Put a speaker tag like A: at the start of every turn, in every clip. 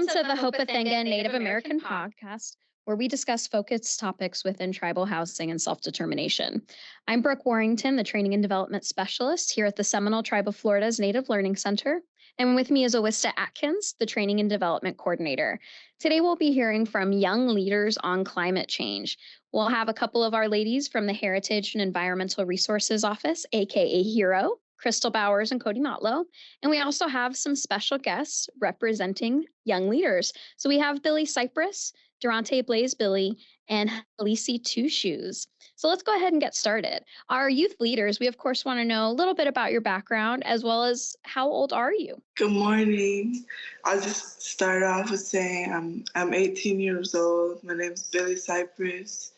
A: Welcome to the Hoporenkv Native American podcast, where we discuss focused topics within tribal housing and self-determination. I'm Brooke Warrington, the Training and Development Specialist here at the Seminole Tribe of Florida's Native Learning Center. And with me is Owista Atkins, the Training and Development Coordinator. Today we'll be hearing from young leaders on climate change. We'll have a couple of our ladies from the Heritage and Environmental Resources Office, aka H.E.R.O, Krystle Bowers and Cody Motlow. And we also have some special guests representing young leaders. So we have Billie Cypress, Durante Blais-Billie, and Helesi Two Shoes. So let's go ahead and get started. Our youth leaders, we of course want to know a little bit about your background as well as how old are you?
B: Good morning. I'll just start off with saying I'm 18 years old. My name is Billie Cypress.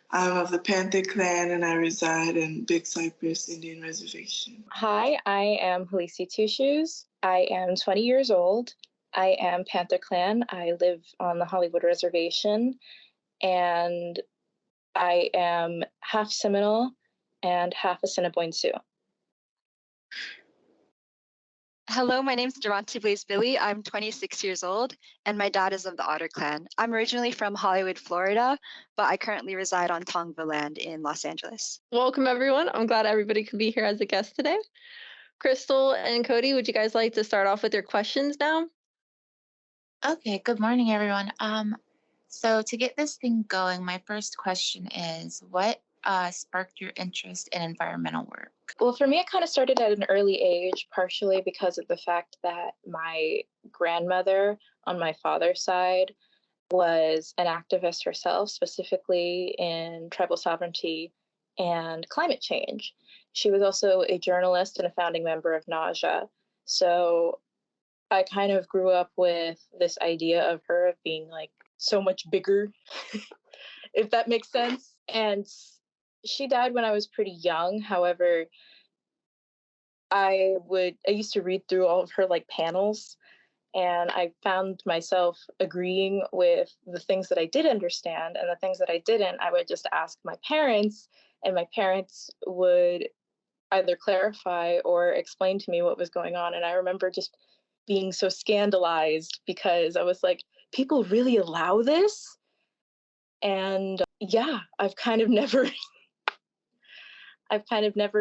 B: I'm of the Panther Clan, and I reside in Big Cypress Indian Reservation.
C: Hi, I am Helesi Two Shoes. I am 20 years old. I am Panther Clan. I live on the Hollywood Reservation, and I am half Seminole and half Assiniboine Sioux.
D: Hello, my name is Durante Blais-Billie. I'm 26 years old, and my dad is of the Otter Clan. I'm originally from Hollywood, Florida, but I currently reside on Tongva land in Los Angeles.
E: Welcome, everyone. I'm glad everybody could be here as a guest today. Krystle and Cody, would you guys like to start off with your questions now?
F: Okay, good morning, everyone. So to get this thing going, my first question is, what sparked your interest in environmental work?
C: Well, for me, it kind of started at an early age, partially because of the fact that my grandmother on my father's side was an activist herself, specifically in tribal sovereignty and climate change. She was also a journalist and a founding member of NAHASDA. So I kind of grew up with this idea of her being like so much bigger, if that makes sense. And she died when I was pretty young. However, I used to read through all of her like panels, and I found myself agreeing with the things that I did understand, and the things that I didn't, I would just ask my parents, and my parents would either clarify or explain to me what was going on. And I remember just being so scandalized because I was like, people really allow this? And yeah, I've kind of never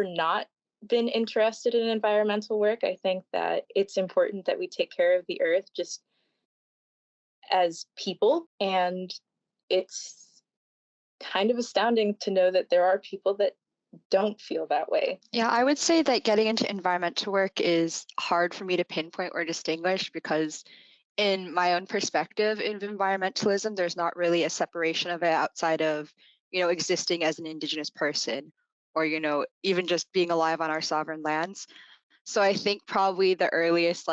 C: not been interested in environmental work. I think that it's important that we take care of the earth just as people. And it's kind of astounding to know that there are people that don't feel that way.
D: Yeah, I would say that getting into environmental work is hard for me to pinpoint or distinguish because in my own perspective in environmentalism, there's not really a separation of it outside of, existing as an Indigenous person or, even just being alive on our sovereign lands. So I think probably the earliest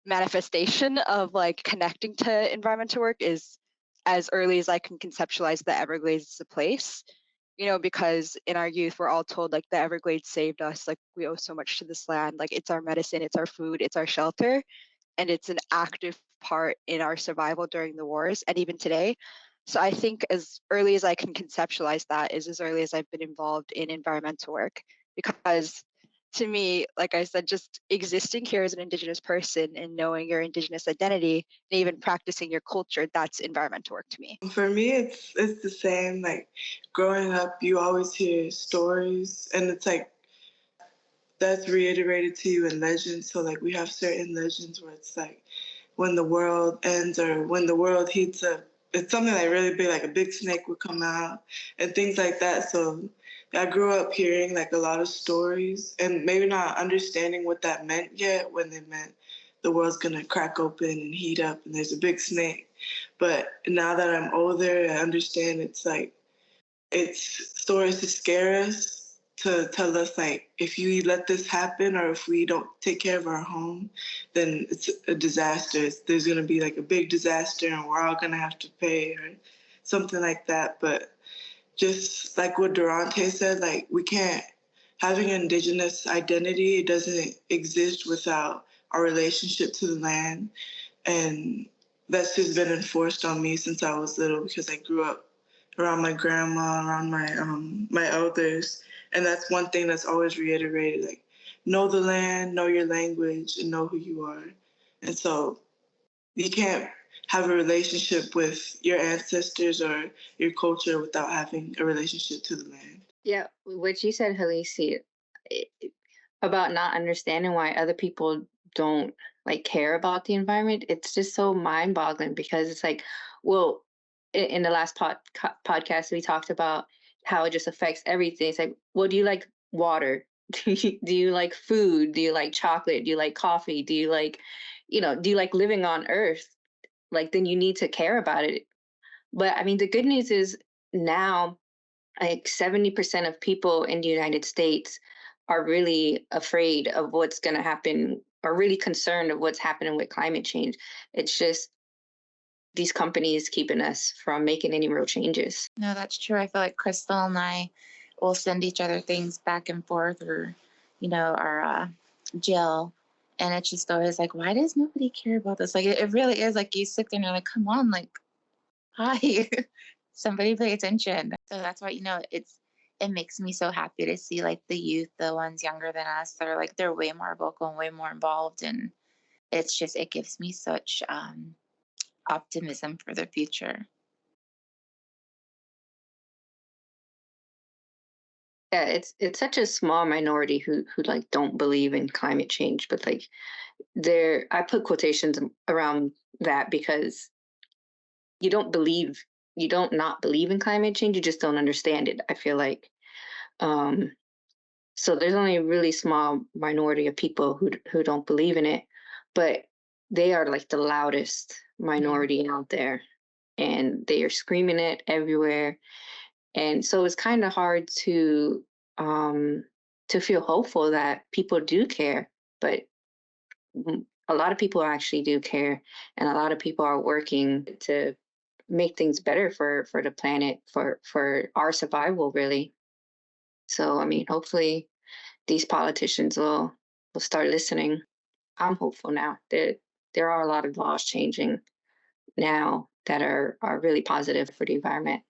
D: manifestation of connecting to environmental work is as early as I can conceptualize the Everglades as a place, because in our youth, we're all told the Everglades saved us, we owe so much to this land, it's our medicine, it's our food, it's our shelter, and it's an active part in our survival during the wars and even today. So I think as early as I can conceptualize that is as early as I've been involved in environmental work, because to me, like I said, just existing here as an Indigenous person and knowing your Indigenous identity and even practicing your culture, that's environmental work to me.
B: For me, it's the same. Growing up, you always hear stories, and it's that's reiterated to you in legends. So we have certain legends where it's when the world ends or when the world heats up, it's something really big, a big snake would come out and things like that. So I grew up hearing a lot of stories and maybe not understanding what that meant yet, when they meant the world's gonna crack open and heat up and there's a big snake. But now that I'm older, I understand it's stories to scare us, to tell us if you let this happen or if we don't take care of our home, then it's a disaster. There's going to be a big disaster and we're all going to have to pay or something like that. But just what Durante said, we can't, having an Indigenous identity, it doesn't exist without our relationship to the land. And that's just been enforced on me since I was little, because I grew up around my grandma, around my elders. And that's one thing that's always reiterated, know the land, know your language, and know who you are. And so you can't have a relationship with your ancestors or your culture without having a relationship to the land.
G: Yeah, what you said, Helesi, about not understanding why other people don't like care about the environment, it's just so mind-boggling because it's like, well, in the last podcast we talked about how it just affects everything. It's like, well, do you like water? Do you like food? Do you like chocolate? Do you like coffee? Do you like, do you like living on Earth? Like, then you need to care about it. But I mean, the good news is now, like 70% of people in the United States are really afraid of what's going to happen, are really concerned of what's happening with climate change. It's just these companies keeping us from making any real changes.
F: No, that's true. I feel like Krystle and I will send each other things back and forth, or, our gel. And it's just always like, why does nobody care about this? Like, it really is like you sit there and you're like, come on, like, hi, somebody pay attention. So that's why, it makes me so happy to see like the youth, the ones younger than us, they're way more vocal and way more involved. And it gives me such optimism for the future.
G: Yeah, it's such a small minority who like don't believe in climate change, but like I put quotations around that because you don't not believe in climate change, you just don't understand it, I feel like. So there's only a really small minority of people who don't believe in it, but they are like the loudest minority out there, and they are screaming it everywhere. And so it's kind of hard to feel hopeful that people do care, but a lot of people actually do care, and a lot of people are working to make things better for the planet, for our survival, really. So I mean, hopefully these politicians will start listening. I'm hopeful now that there are a lot of laws changing now that are really positive for the environment.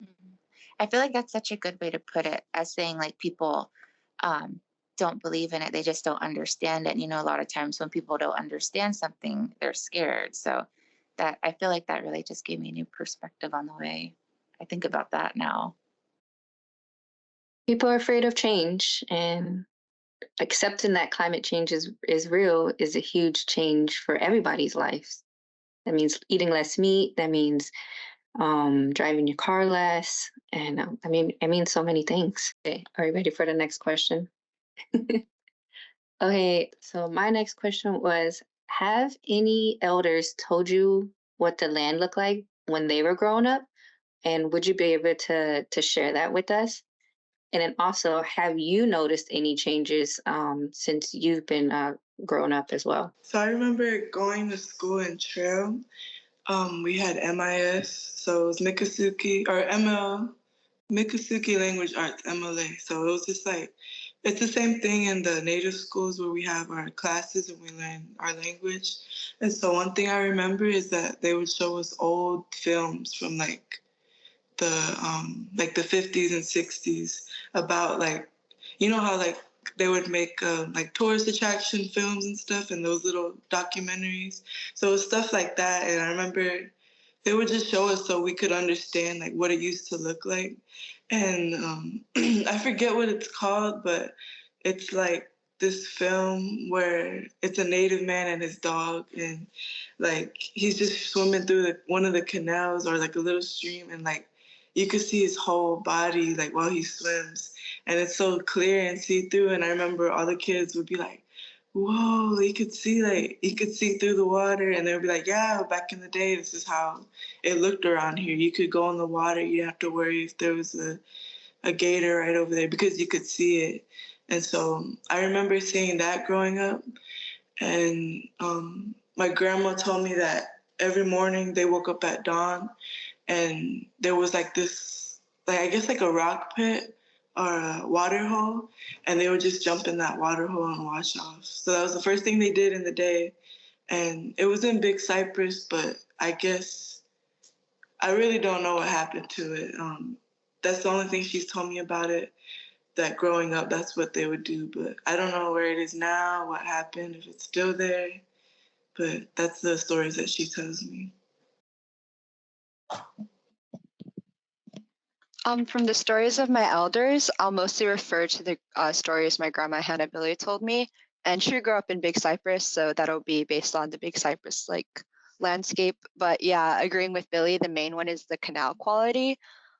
F: Mhm. I feel like that's such a good way to put it, as saying like people don't believe in it, they just don't understand it. And, a lot of times when people don't understand something, they're scared. So that I feel like that really just gave me a new perspective on the way I think about that now.
G: People are afraid of change, and accepting that climate change is real is a huge change for everybody's lives. That means eating less meat. That means driving your car less. And I mean so many things. Okay, are you ready for the next question? Okay, so my next question was, have any elders told you what the land looked like when they were growing up? And would you be able to share that with us? And then also, have you noticed any changes since you've been growing up as well?
B: So I remember going to school in H.E.R.O. We had MIS, so it was Miccosukee, or ML, Miccosukee Language Arts, MLA. So it was just like, it's the same thing in the native schools where we have our classes and we learn our language. And so one thing I remember is that they would show us old films from like the 50s and 60s about like, how like they would make like tourist attraction films and stuff and those little documentaries. So it was stuff like that. And I remember they would just show us so we could understand like what it used to look like. And I forget what it's called, but it's like this film where it's a native man and his dog, and like he's just swimming through one of the canals or like a little stream, and like you could see his whole body like while he swims, and it's so clear and see through. And I remember all the kids would be like, whoa, you could see through the water. And they would be like, yeah, back in the day, this is how it looked around here. You could go in the water. You didn't have to worry if there was a gator right over there because you could see it. And so I remember seeing that growing up. And my grandma told me that every morning they woke up at dawn and there was like this, like I guess like a rock pit or a water hole, and they would just jump in that water hole and wash off. So that was the first thing they did in the day. And it was in Big Cypress, but I guess I really don't know what happened to it. That's the only thing she's told me about it, that growing up, that's what they would do. But I don't know where it is now, what happened, if it's still there. but that's the stories that she tells me.
D: From the stories of my elders, I'll mostly refer to the stories my grandma Hannah Billie told me. And she grew up in Big Cypress, so that'll be based on the Big Cypress landscape. But yeah, agreeing with Billie, the main one is the canal quality.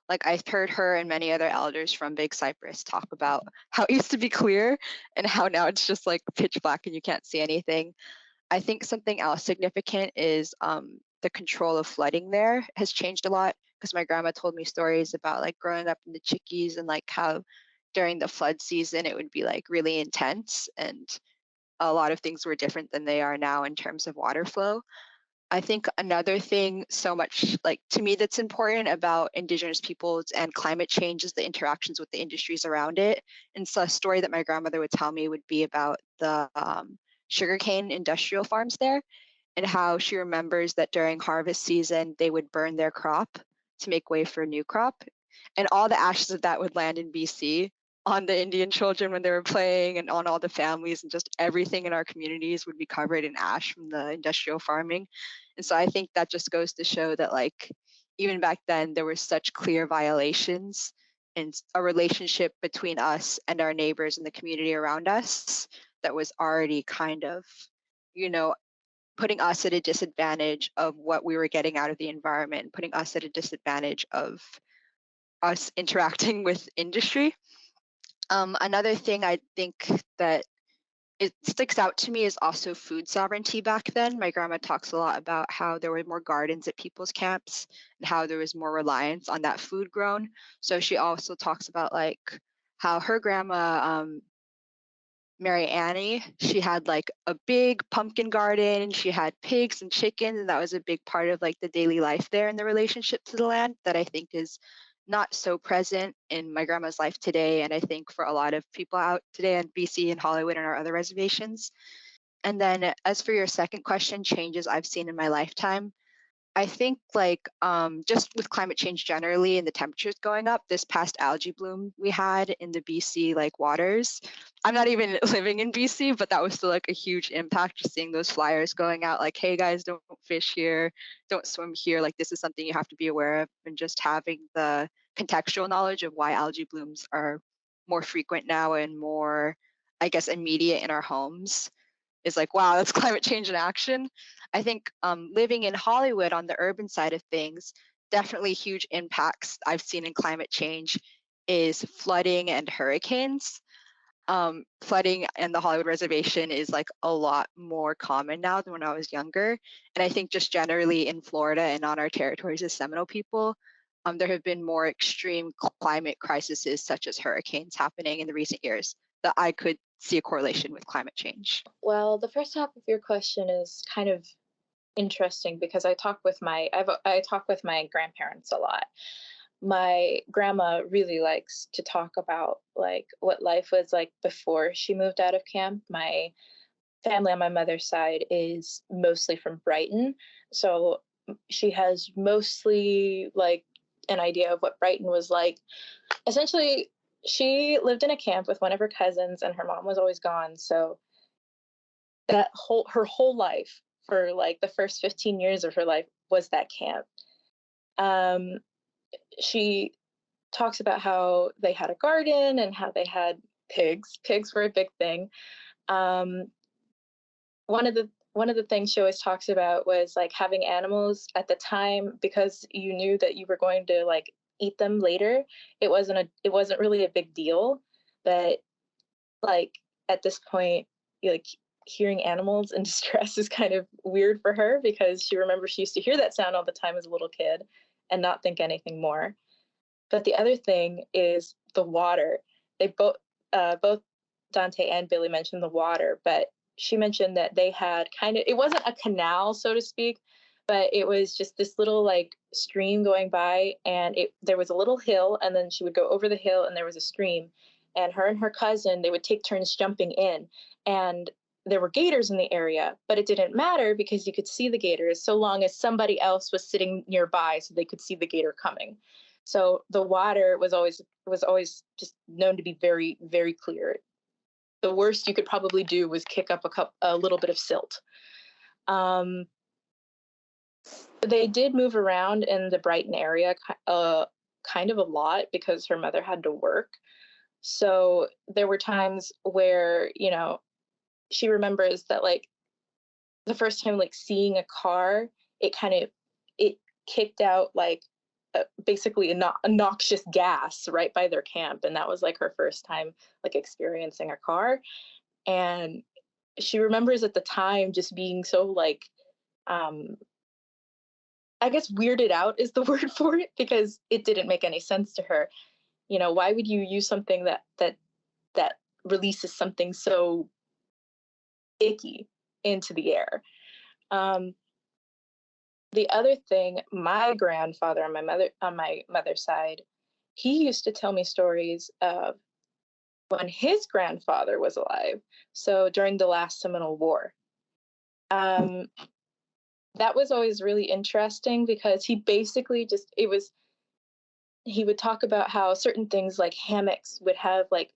D: Like I've heard her and many other elders from Big Cypress talk about how it used to be clear and how now it's just like pitch black and you can't see anything. I think something else significant is the control of flooding there has changed a lot, because my grandma told me stories about like growing up in the Chickies and like how during the flood season it would be like really intense, and a lot of things were different than they are now in terms of water flow. I think another thing so much like to me that's important about Indigenous peoples and climate change is the interactions with the industries around it. And so a story that my grandmother would tell me would be about the sugarcane industrial farms there, and how she remembers that during harvest season, they would burn their crop to make way for a new crop. And all the ashes of that would land in BC on the Indian children when they were playing, and on all the families, and just everything in our communities would be covered in ash from the industrial farming. And so I think that just goes to show that like even back then there were such clear violations and a relationship between us and our neighbors and the community around us that was already kind of, you know, putting us at a disadvantage of what we were getting out of the environment, putting us at a disadvantage of us interacting with industry. Another thing I think that it sticks out to me is also food sovereignty back then. My grandma talks a lot about how there were more gardens at people's camps and how there was more reliance on that food grown. So she also talks about like how her grandma, Mary Annie, she had like a big pumpkin garden, she had pigs and chickens, and that was a big part of like the daily life there and the relationship to the land that I think is not so present in my grandma's life today, and I think for a lot of people out today in BC and Hollywood and our other reservations. And then as for your second question, changes I've seen in my lifetime, I think like just with climate change generally and the temperatures going up, this past algae bloom we had in the BC like waters. I'm not even living in BC, but that was still like a huge impact, just seeing those flyers going out like, hey guys, don't fish here, don't swim here. Like this is something you have to be aware of, and just having the contextual knowledge of why algae blooms are more frequent now and more, I guess, immediate in our homes is like, wow, that's climate change in action. I think living in Hollywood on the urban side of things, definitely huge impacts I've seen in climate change is flooding and hurricanes. Flooding in the Hollywood reservation is like a lot more common now than when I was younger. And I think just generally in Florida and on our territories as Seminole people, there have been more extreme climate crises such as hurricanes happening in the recent years that I could see a correlation with climate change.
C: Well, the first half of your question is kind of interesting because I talk with my grandparents a lot. My grandma really likes to talk about like what life was like before she moved out of camp. My family on my mother's side is mostly from Brighton, so she has mostly like an idea of what Brighton was like. Essentially, she lived in a camp with one of her cousins, and her mom was always gone. So her whole life for like the first 15 years of her life was that camp. She talks about how they had a garden and how they had pigs. Pigs were a big thing. One of the things she always talks about was like having animals at the time, because you knew that you were going to like eat them later. It wasn't really a big deal, but like at this point, like hearing animals in distress is kind of weird for her, because she remembers she used to hear that sound all the time as a little kid and not think anything more. But the other thing is the water. They both Dante and Billie mentioned the water, but she mentioned that they had it wasn't a canal, so to speak, but it was just this little like stream going by, and there was a little hill, and then she would go over the hill and there was a stream, and her cousin, they would take turns jumping in, and there were gators in the area, but it didn't matter because you could see the gators so long as somebody else was sitting nearby so they could see the gator coming. So the water was always just known to be very, very clear. The worst you could probably do was kick up a little bit of silt. They did move around in the Brighton area kind of a lot because her mother had to work. So there were times where, she remembers that like the first time like seeing a car, it kicked out like basically a noxious gas right by their camp. And that was like her first time like experiencing a car. And she remembers at the time just being so like, I guess weirded out is the word for it, because it didn't make any sense to her. Why would you use something that releases something so icky into the air? The other thing, my grandfather on my mother's side, he used to tell me stories of when his grandfather was alive. So during the last Seminole War. That was always really interesting because he basically he would talk about how certain things like hammocks would have like,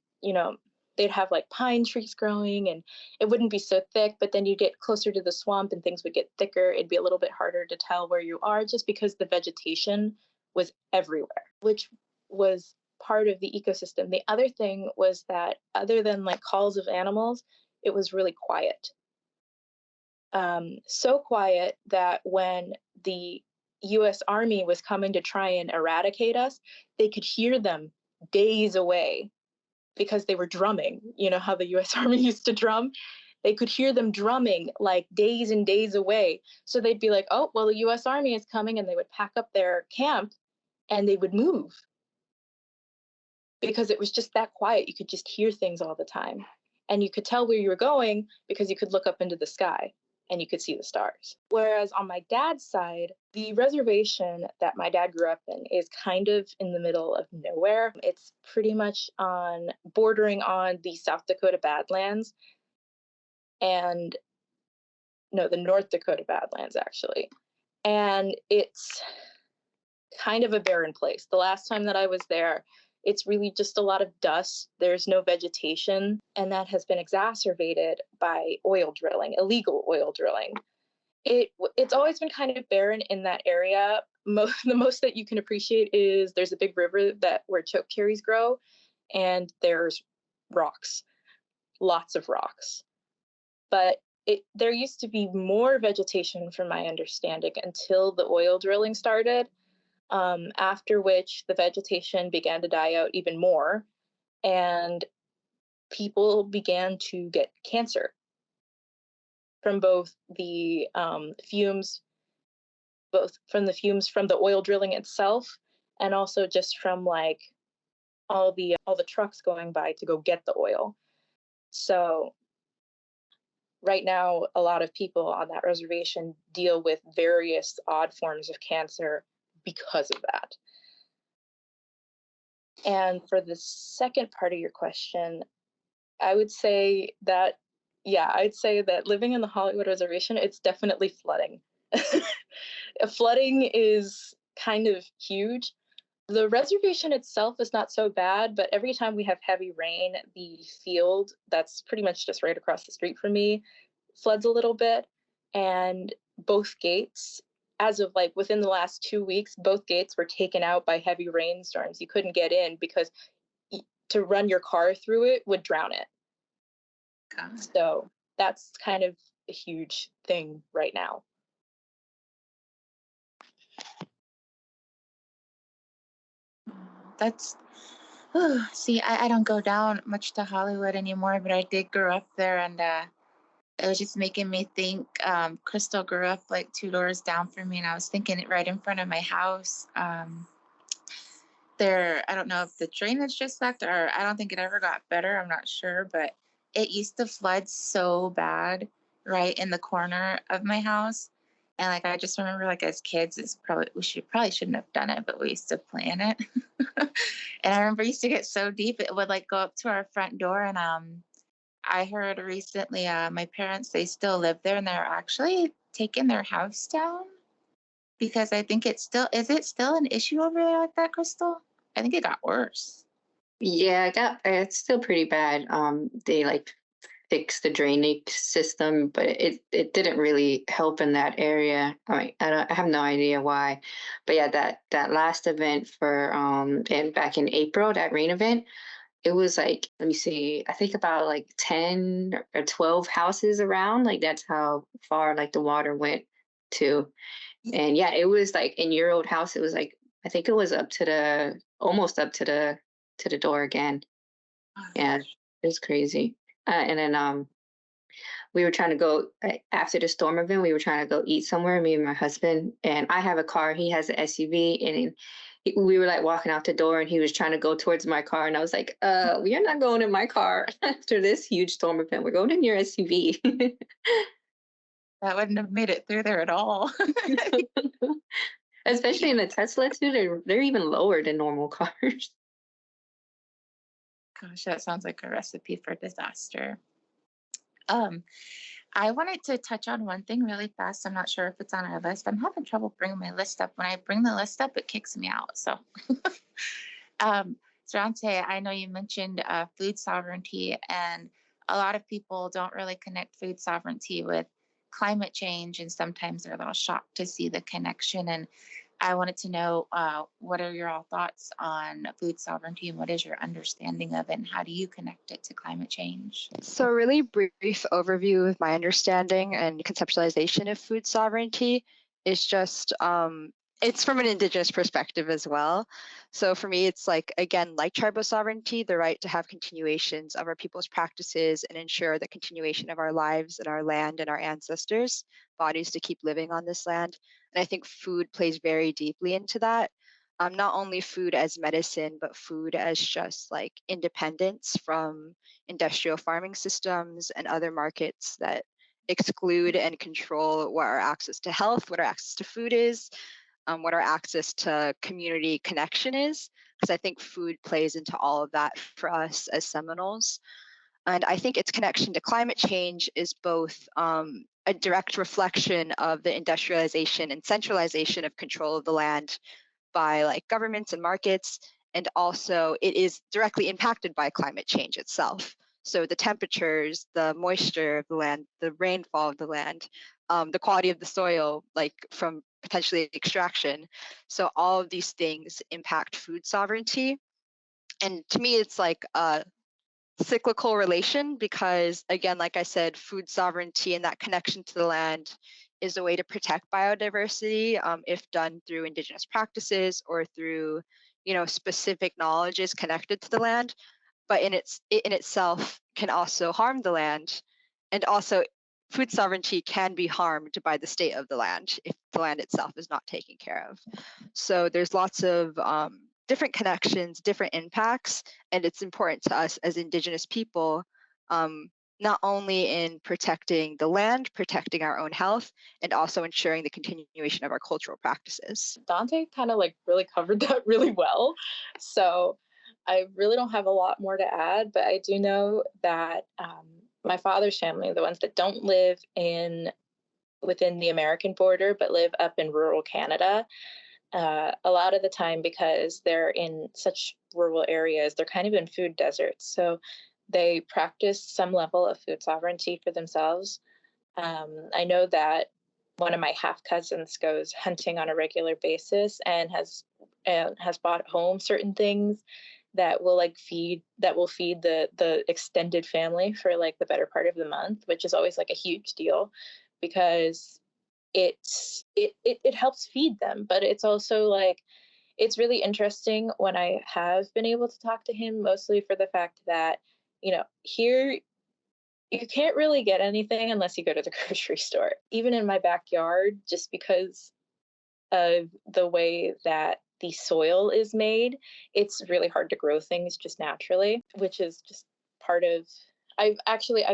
C: they'd have like pine trees growing and it wouldn't be so thick, but then you get closer to the swamp and things would get thicker. It'd be a little bit harder to tell where you are just because the vegetation was everywhere, which was part of the ecosystem. The other thing was that other than like calls of animals, it was really quiet. So quiet that when the US Army was coming to try and eradicate us, they could hear them days away because they were drumming. You know how the US Army used to drum? They could hear them drumming like days and days away. So they'd be like, oh, well, the US Army is coming, and they would pack up their camp and they would move because it was just that quiet. You could just hear things all the time. And you could tell where you were going because you could look up into the sky and you could see the stars. Whereas on my dad's side, the reservation that my dad grew up in is kind of in the middle of nowhere. It's pretty much bordering on the South Dakota Badlands and the North Dakota Badlands, actually. And it's kind of a barren place. The last time that I was there, it's really just a lot of dust. There's no vegetation, and that has been exacerbated by oil drilling, illegal oil drilling. It's always been kind of barren in that area. The most that you can appreciate is there's a big river where choke cherries grow, and there's rocks, lots of rocks. But there used to be more vegetation, from my understanding, until the oil drilling started. After which the vegetation began to die out even more, and people began to get cancer from both the fumes, from the oil drilling itself, and also just from like all the trucks going by to go get the oil. So right now, a lot of people on that reservation deal with various odd forms of cancer because of that. And for the second part of your question, I would say that, living in the Hollywood Reservation, it's definitely flooding. Flooding is kind of huge. The reservation itself is not so bad, but every time we have heavy rain, the field that's pretty much just right across the street from me floods a little bit. And both gates, as of like within the last 2 weeks, both gates were taken out by heavy rainstorms. You couldn't get in because to run your car through it would drown it. God. So that's kind of a huge thing right now.
F: See, I don't go down much to Hollywood anymore, but I did grow up there, and it was just making me think. Krystle grew up like 2 doors down from me, and I was thinking it right in front of my house. I don't know if the drainage just sucked, or I don't think it ever got better. I'm not sure, but it used to flood so bad right in the corner of my house. And like I just remember, like as kids, we probably shouldn't have done it, but we used to play in it. And I remember it used to get so deep it would like go up to our front door. And I heard recently, my parents, they still live there, and they're actually taking their house down because I think is it still an issue over there like that, Krystle? I think it got worse.
G: Yeah, it's still pretty bad. fix the drainage system, but it didn't really help in that area. I mean, I have no idea why, but yeah, that last event for and back in April, that rain event, it was like, let me see, I think about like 10 or 12 houses around. Like that's how far like the water went to. And yeah, it was like in your old house, it was like, I think it was up to the almost up to the door again. Yeah, it was crazy. And then we were trying to go after the storm event. We were trying to go eat somewhere, me and my husband. And I have a car. He has an SUV, and we were like walking out the door, and he was trying to go towards my car, and I was like, "We are not going in my car after this huge storm event. We're going in your SUV."
F: That wouldn't have made it through there at all.
G: Especially in the Tesla too. They're even lower than normal cars.
F: Gosh, that sounds like a recipe for disaster. I wanted to touch on one thing really fast. I'm not sure if it's on our list. I'm having trouble bringing my list up. When I bring the list up, it kicks me out. So, Durante, I know you mentioned food sovereignty, and a lot of people don't really connect food sovereignty with climate change, and sometimes they're a little shocked to see the connection. And I wanted to know what are your all thoughts on food sovereignty, and what is your understanding of it, and how do you connect it to climate change?
D: So, a really brief overview of my understanding and conceptualization of food sovereignty is just it's from an Indigenous perspective as well. So, for me, it's like, again, like tribal sovereignty, the right to have continuations of our people's practices and ensure the continuation of our lives and our land and our ancestors' bodies to keep living on this land. And I think food plays very deeply into that. Not only food as medicine, but food as just like independence from industrial farming systems and other markets that exclude and control what our access to health, what our access to food is, what our access to community connection is. Because I think food plays into all of that for us as Seminoles. And I think its connection to climate change is both a direct reflection of the industrialization and centralization of control of the land by like governments and markets, and also it is directly impacted by climate change itself. So the temperatures, the moisture of the land, the rainfall of the land, the quality of the soil, like from potentially extraction. So all of these things impact food sovereignty. And to me, it's like a cyclical relation because, again, like I said, food sovereignty and that connection to the land is a way to protect biodiversity if done through Indigenous practices or through, specific knowledges connected to the land. But it in itself can also harm the land, and also food sovereignty can be harmed by the state of the land if the land itself is not taken care of. So there's lots of different connections, different impacts, and it's important to us as Indigenous people, not only in protecting the land, protecting our own health, and also ensuring the continuation of our cultural practices.
C: Dante kind of like really covered that really well. So I really don't have a lot more to add, but I do know that my father's family, the ones that don't live within the American border, but live up in rural Canada, a lot of the time, because they're in such rural areas, they're kind of in food deserts. So they practice some level of food sovereignty for themselves. I know that one of my half cousins goes hunting on a regular basis and has brought home certain things that will feed the extended family for like the better part of the month, which is always like a huge deal because it helps feed them. But it's also like, it's really interesting when I have been able to talk to him, mostly for the fact that, here you can't really get anything unless you go to the grocery store. Even in my backyard, just because of the way that the soil is made, it's really hard to grow things just naturally, which is just part of, I've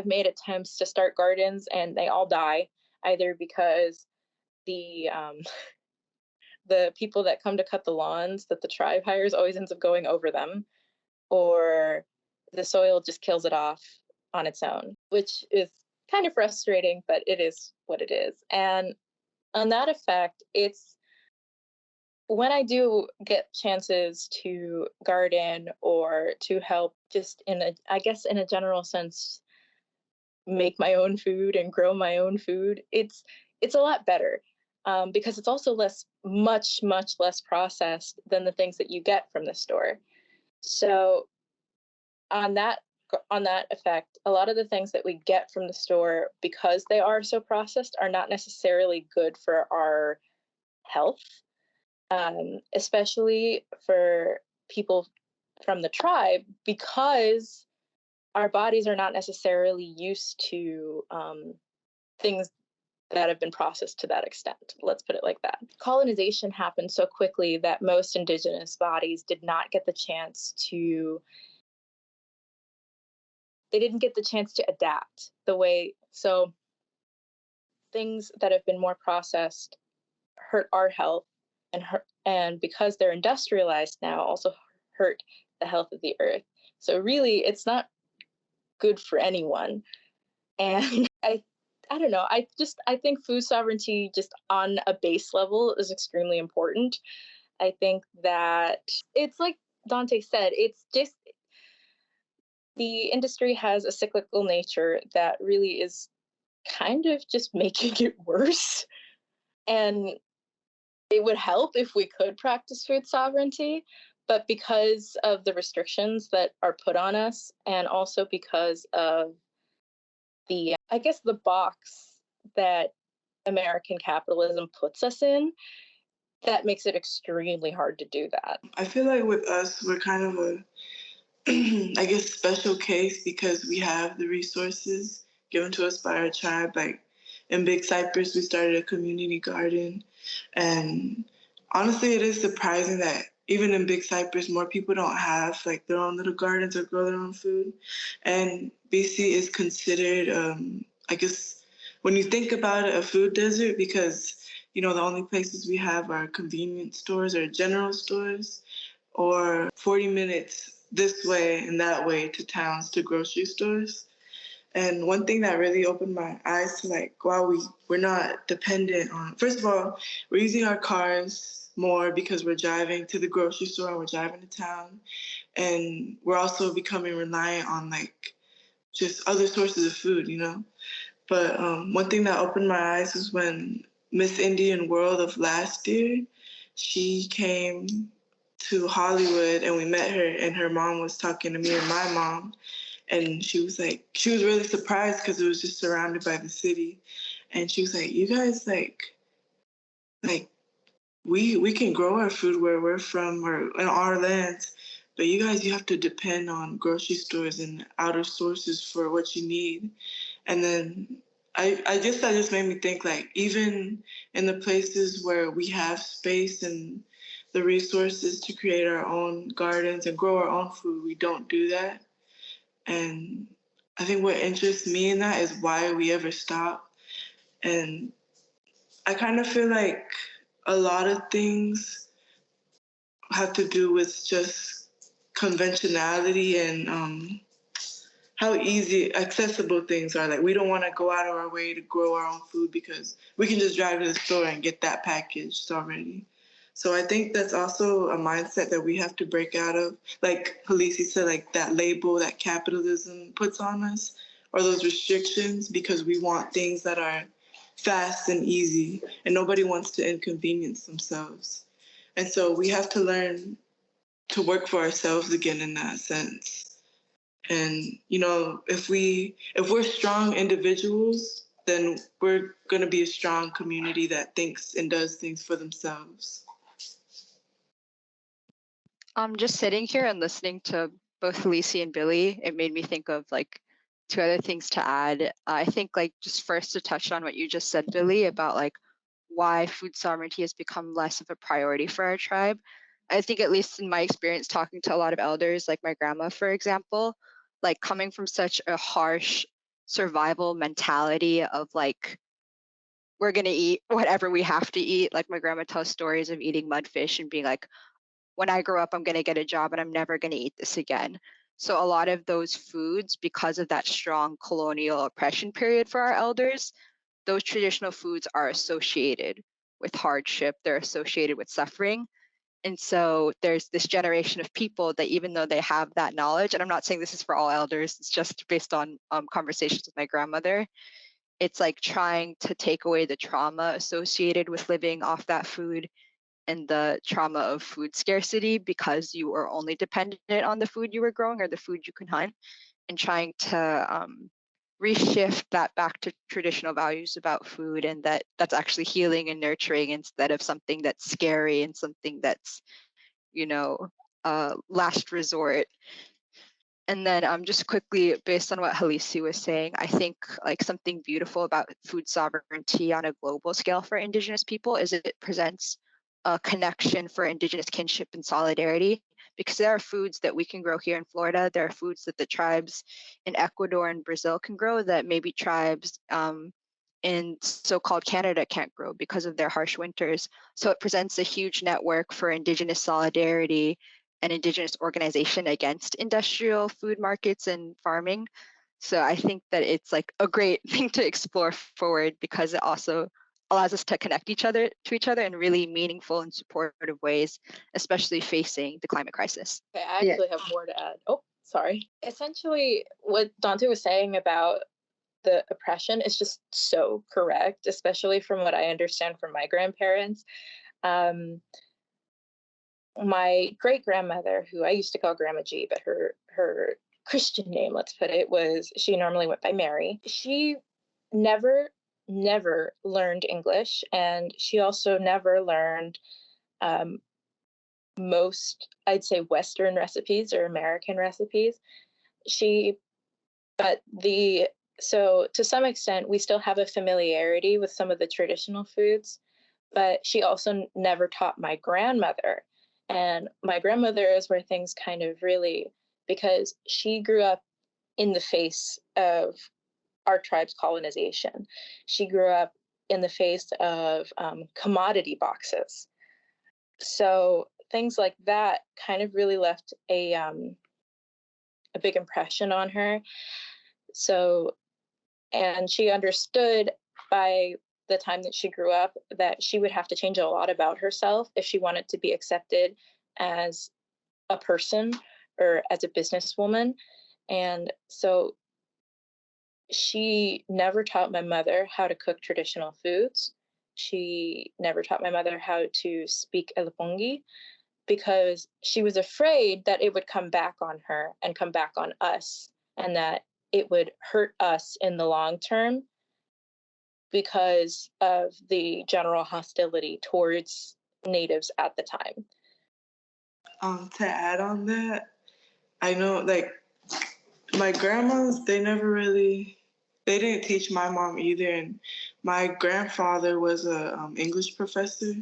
C: made attempts to start gardens and they all die, either because the people that come to cut the lawns that the tribe hires always ends up going over them, or the soil just kills it off on its own, which is kind of frustrating, but it is what it is. And on that effect, it's when I do get chances to garden or to help just in a general sense, make my own food and grow my own food, it's a lot better, because it's also much less processed than the things that you get from the store. So on that effect, a lot of the things that we get from the store, because they are so processed, are not necessarily good for our health, especially for people from the tribe, because our bodies are not necessarily used to things that have been processed to that extent. Let's put it like that. Colonization happened so quickly that most indigenous bodies did not get the chance to adapt the way. So things that have been more processed hurt our health, and because they're industrialized now, also hurt the health of the earth. So really, it's not good for anyone. And I don't know. I think food sovereignty, just on a base level, is extremely important. I think that it's like Dante said, it's just the industry has a cyclical nature that really is kind of just making it worse. And it would help if we could practice food sovereignty, but because of the restrictions that are put on us, and also because of the box that American capitalism puts us in, that makes it extremely hard to do that.
B: I feel like with us, we're kind of a, I guess, special case because we have the resources given to us by our tribe. Like in Big Cypress, we started a community garden. And honestly, it is surprising that even in Big Cypress, more people don't have like their own little gardens or grow their own food. And BC is considered, I guess, when you think about it, a food desert because, you know, the only places we have are convenience stores or general stores, or 40 minutes this way and that way to towns, to grocery stores. And one thing that really opened my eyes to like, wow, we're not dependent on, first of all, we're using our cars more because we're driving to the grocery store and we're driving to town. And we're also becoming reliant on like just other sources of food, you know? But one thing that opened my eyes was when Miss Indian World of last year, she came to Hollywood and we met her and her mom was talking to me and my mom. And she was really surprised because it was just surrounded by the city. And she was like, you guys, like we can grow our food where we're from or in our lands, but you guys, you have to depend on grocery stores and outer sources for what you need. And then I guess that just made me think, like, even in the places where we have space and the resources to create our own gardens and grow our own food, we don't do that. And I think what interests me in that is why we ever stop. And I kind of feel like a lot of things have to do with just conventionality and how easy accessible things are. Like, we don't want to go out of our way to grow our own food because we can just drive to the store and get that packaged already. So I think that's also a mindset that we have to break out of. Like Helesi said, like that label that capitalism puts on us, or those restrictions, because we want things that are fast and easy, and nobody wants to inconvenience themselves. And so we have to learn to work for ourselves again in that sense. And, you know, if we're strong individuals, then we're going to be a strong community that thinks and does things for themselves.
D: Just sitting here and listening to both Helesi and Billie, it made me think of like two other things to add. I think like just first to touch on what you just said, Billie, about like why food sovereignty has become less of a priority for our tribe. I think at least in my experience talking to a lot of elders, like my grandma, for example, like coming from such a harsh survival mentality of like, we're going to eat whatever we have to eat. Like my grandma tells stories of eating mudfish and being like, when I grow up, I'm going to get a job and I'm never going to eat this again. So a lot of those foods, because of that strong colonial oppression period for our elders, those traditional foods are associated with hardship. They're associated with suffering. And so there's this generation of people that even though they have that knowledge, and I'm not saying this is for all elders, it's just based on conversations with my grandmother, it's like trying to take away the trauma associated with living off that food and the trauma of food scarcity because you were only dependent on the food you were growing or the food you can hunt, and trying to reshift that back to traditional values about food, and that's actually healing and nurturing instead of something that's scary and something that's, last resort. And then just quickly, based on what Helesi was saying, I think like something beautiful about food sovereignty on a global scale for Indigenous people is it presents a connection for Indigenous kinship and solidarity, because there are foods that we can grow here in Florida. There are foods that the tribes in Ecuador and Brazil can grow that maybe tribes in so-called Canada can't grow because of their harsh winters. So it presents a huge network for Indigenous solidarity and Indigenous organization against industrial food markets and farming. So I think that it's like a great thing to explore forward, because it also allows us to connect to each other in really meaningful and supportive ways, especially facing the climate crisis.
C: Okay, I actually have more to add. Oh, sorry. Essentially, what Dante was saying about the oppression is just so correct, especially from what I understand from my grandparents. My great grandmother, who I used to call Grandma G, but her Christian name, let's put it, she normally went by Mary. She never learned English, and she also never learned most, I'd say, Western recipes or American recipes. So to some extent, we still have a familiarity with some of the traditional foods, but she also never taught my grandmother. And my grandmother is where things kind of really, because she grew up in the face of our tribe's colonization. She grew up in the face of commodity boxes. So things like that kind of really left a big impression on her. So, and she understood by the time that she grew up that she would have to change a lot about herself if she wanted to be accepted as a person or as a businesswoman. And so she never taught my mother how to cook traditional foods. She never taught my mother how to speak Elepongi, because she was afraid that it would come back on her and come back on us, and that it would hurt us in the long term because of the general hostility towards natives at the time.
B: To add on that, I know like my grandmas, they didn't teach my mom either. And my grandfather was a English professor,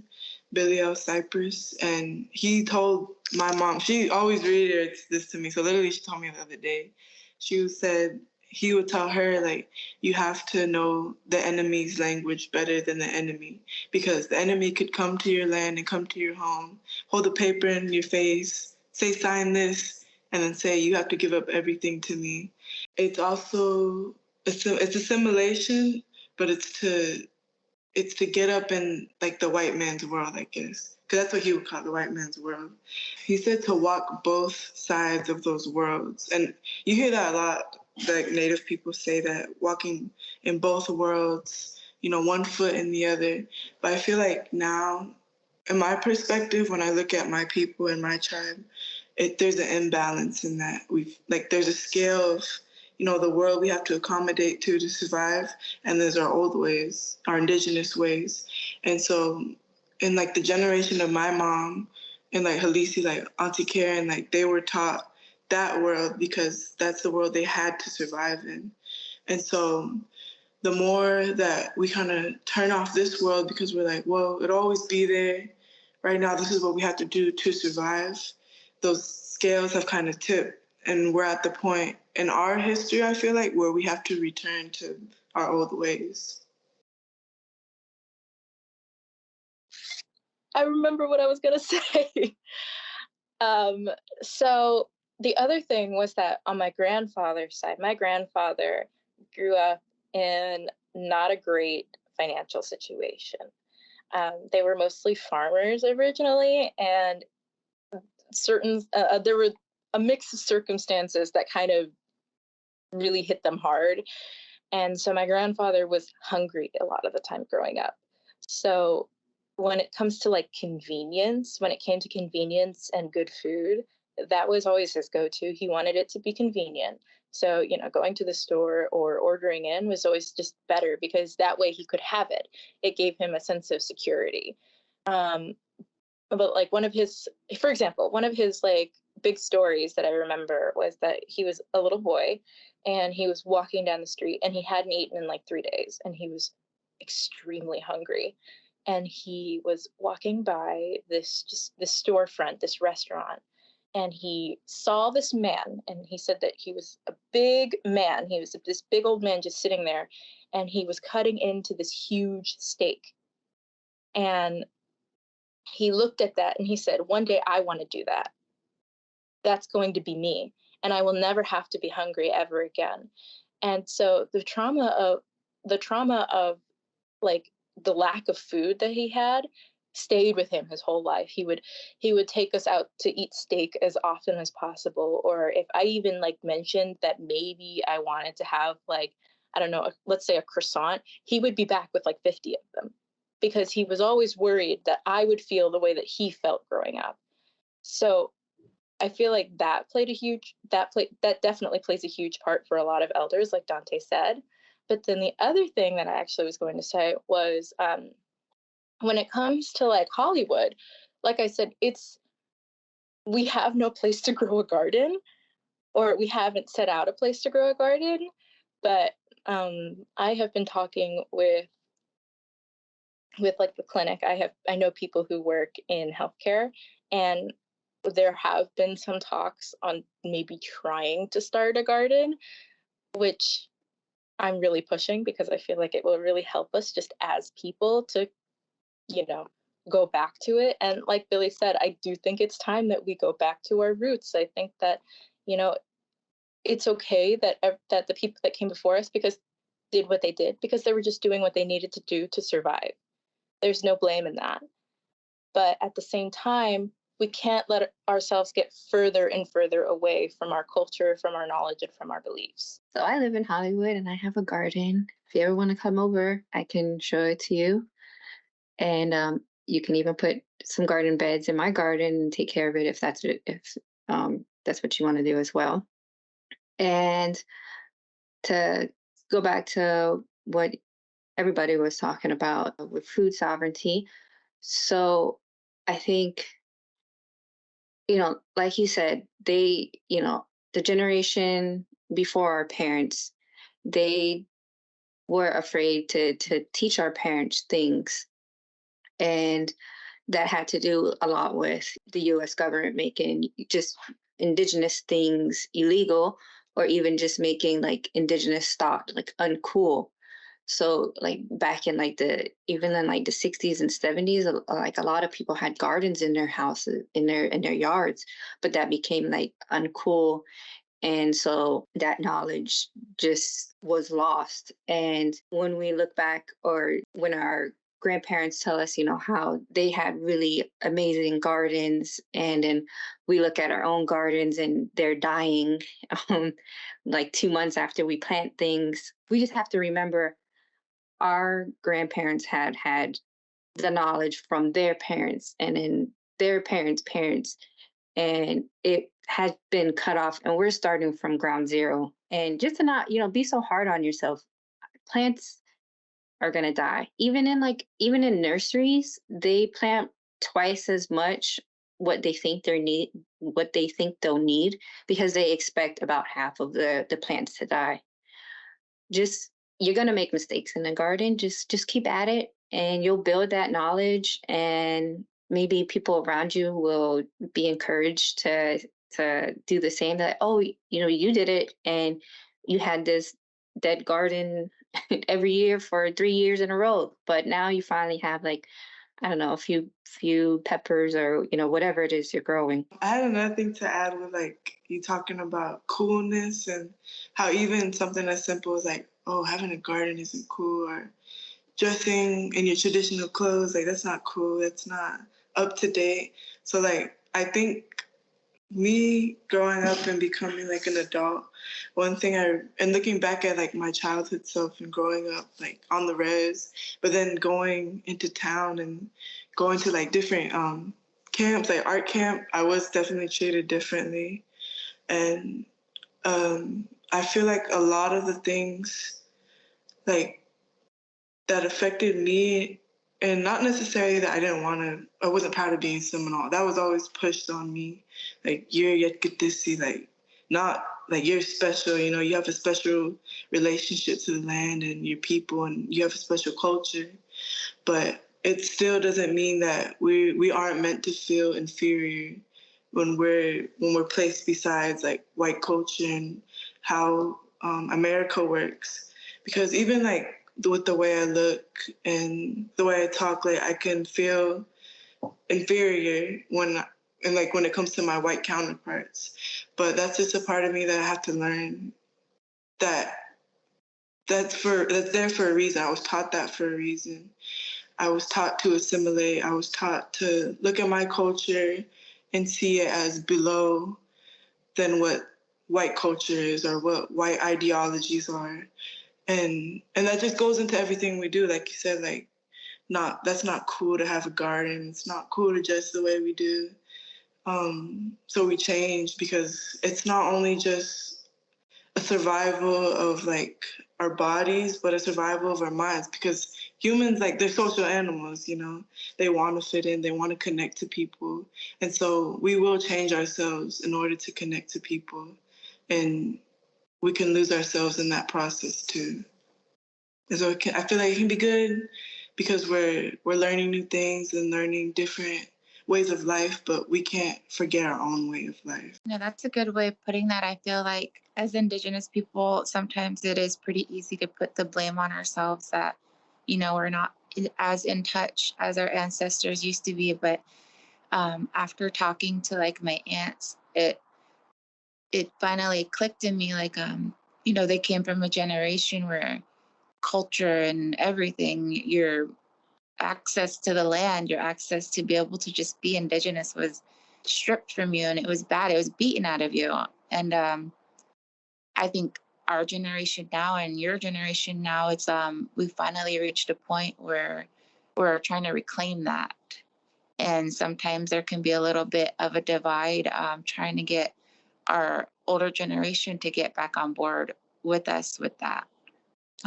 B: Billie Cypress, and he told my mom, she always reiterates this to me. So literally she told me the other day, she said he would tell her, like, you have to know the enemy's language better than the enemy, because the enemy could come to your land and come to your home, hold a paper in your face, say, sign this, and then say, you have to give up everything to me. It's also, it's assimilation, but it's to get up in like the white man's world, I guess, because that's what he would call the white man's world. He said to walk both sides of those worlds. And you hear that a lot, like Native people say that, walking in both worlds, one foot in the other. But I feel like now, in my perspective, when I look at my people and my tribe, there's an imbalance in that. There's a scale of, the world we have to accommodate to survive, and there's our old ways, our indigenous ways. And so in like the generation of my mom and like Helesi, like Auntie Karen, like they were taught that world because that's the world they had to survive in. And so the more that we kind of turn off this world because we're like, well, it'll always be there. Right now, this is what we have to do to survive. Those scales have kind of tipped, and we're at the point in our history, I feel like, where we have to return to our old ways.
C: I remember what I was going to say. So the other thing was that on my grandfather's side, my grandfather grew up in not a great financial situation. They were mostly farmers originally, and there were a mix of circumstances that kind of really hit them hard. And so my grandfather was hungry a lot of the time growing up. So when it comes to like convenience, when it came to convenience and good food, that was always his go-to. He wanted it to be convenient. So, going to the store or ordering in was always just better because that way he could have it. It gave him a sense of security. But like for example, one of his like big stories that I remember was that he was a little boy and he was walking down the street and he hadn't eaten in like 3 days and he was extremely hungry. And he was walking by this storefront, this restaurant, and he saw this man, and he said that he was a big man. He was this big old man just sitting there, and he was cutting into this huge steak. And he looked at that and he said, one day I want to do that. That's going to be me. And I will never have to be hungry ever again. And so the trauma of like the lack of food that he had stayed with him his whole life. He would take us out to eat steak as often as possible. Or if I even like mentioned that maybe I wanted to have like, I don't know, let's say a croissant, he would be back with like 50 of them because he was always worried that I would feel the way that he felt growing up. So I feel like that definitely plays a huge part for a lot of elders, like Dante said. But then the other thing that I actually was going to say was when it comes to like Hollywood, like I said, we have no place to grow a garden, or we haven't set out a place to grow a garden. But I have been talking with like the clinic. I know people who work in healthcare, and there have been some talks on maybe trying to start a garden, which I'm really pushing because I feel like it will really help us just as people to, go back to it. And like Billie said, I do think it's time that we go back to our roots. I think that, it's okay that the people that came before us did what they did because they were just doing what they needed to do to survive. There's no blame in that. But at the same time, we can't let ourselves get further and further away from our culture, from our knowledge, and from our beliefs.
G: So I live in Hollywood and I have a garden. If you ever want to come over, I can show it to you. And you can even put some garden beds in my garden and take care of it if that's what you want to do as well. And to go back to what everybody was talking about with food sovereignty. So I think, like you said, the generation before our parents, they were afraid to teach our parents things. And that had to do a lot with the US government making just indigenous things illegal, or even just making like indigenous stock like uncool. So like back in like the 60s and 70s, like a lot of people had gardens in their houses, in their yards, but that became like uncool. And so that knowledge just was lost. And when we look back, or when our grandparents tell us, how they had really amazing gardens, and then we look at our own gardens and they're dying like 2 months after we plant things, we just have to remember our grandparents had the knowledge from their parents and then their parents' parents, and it has been cut off, and we're starting from ground zero. And just to not, be so hard on yourself. Plants are gonna die. Even in nurseries, they plant twice as much what they think they'll need, because they expect about half of the plants to die. You're gonna make mistakes in the garden. Just keep at it, and you'll build that knowledge, and maybe people around you will be encouraged to do the same. That, oh, you did it, and you had this dead garden every year for 3 years in a row, but now you finally have like, I don't know, a few peppers, or whatever it is you're growing.
B: I had another thing to add with like you talking about coolness, and how even something as simple as like, oh, having a garden isn't cool, or dressing in your traditional clothes, like that's not cool, that's not up to date. So like I think me growing up and becoming like an adult, one thing and looking back at like my childhood self and growing up like on the res, but then going into town and going to like different camps, like art camp, I was definitely treated differently. And I feel like a lot of the things like that affected me, and not necessarily that I wasn't proud of being Seminole. That was always pushed on me. Like, you're Yetkatisi, like, not like you're special, you know, you have a special relationship to the land and your people, and you have a special culture. But it still doesn't mean that we aren't meant to feel inferior when we're placed besides like white culture and how America works. Because even like with the way I look and the way I talk, like I can feel inferior when it comes to my white counterparts. But that's just a part of me that I have to learn that that's there for a reason. I was taught that for a reason. I was taught to assimilate. I was taught to look at my culture and see it as below than what white culture is or what white ideologies are. And that just goes into everything we do. Like you said, like that's not cool to have a garden. It's not cool to dress the way we do. So we change because it's not only just a survival of like our bodies, but a survival of our minds, because humans, like, they're social animals, you know, they want to fit in, they want to connect to people. And so we will change ourselves in order to connect to people. And we can lose ourselves in that process too. And so I feel like it can be good because we're learning new things and learning different ways of life, but we can't forget our own way of life.
F: No, that's a good way of putting that. I feel like as Indigenous people, sometimes it is pretty easy to put the blame on ourselves that, you know, we're not as in touch as our ancestors used to be. But after talking to like my aunts, it finally clicked in me, like, you know, they came from a generation where culture and everything, your access to the land, your access to be able to just be Indigenous was stripped from you, and it was bad. It was beaten out of you. And I think our generation now and your generation now, it's we finally reached a point where we're trying to reclaim that. And sometimes there can be a little bit of a divide, trying to get our older generation to get back on board with us with that.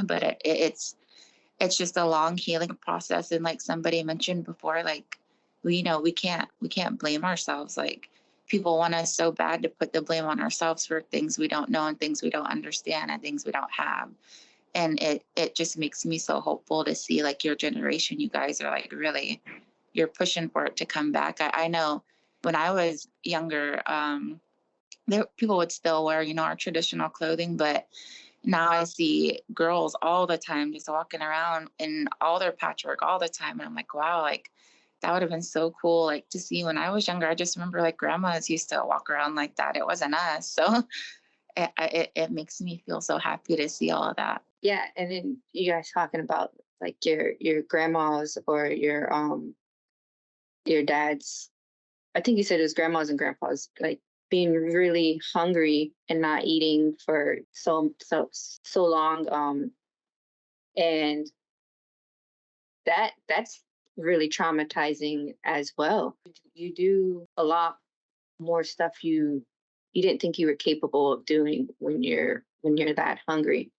F: But it's just a long healing process. And like somebody mentioned before, like, we can't blame ourselves. Like, people want us so bad to put the blame on ourselves for things we don't know and things we don't understand and things we don't have. And it just makes me so hopeful to see like your generation, you guys are like really, you're pushing for it to come back. I know when I was younger, people would still wear, you know, our traditional clothing, but now I see girls all the time just walking around in all their patchwork all the time. And I'm like, wow, like that would have been so cool, like to see when I was younger. I just remember like grandmas used to walk around like that. It wasn't us. So it makes me feel so happy to see all of that.
G: Yeah, and then you guys talking about like your grandmas or your dad's. I think you said it was grandmas and grandpas, like being really hungry and not eating for so long, and that's really traumatizing as well. You do a lot more stuff you didn't think you were capable of doing when you're that hungry.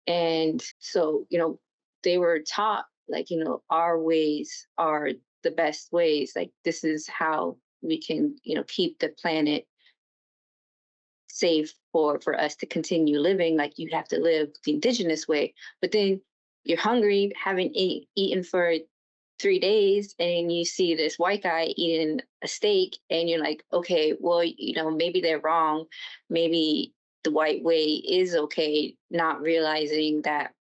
G: And so, you know, they were taught like, you know, our ways are the best ways. Like, this is how we can, you know, keep the planet safe for us to continue living. Like, you have to live the Indigenous way. But then you're hungry, haven't eaten for 3 days, and you see this white guy eating a steak, and you're like, okay, well, you know, maybe they're wrong. Maybe the white way is okay, not realizing that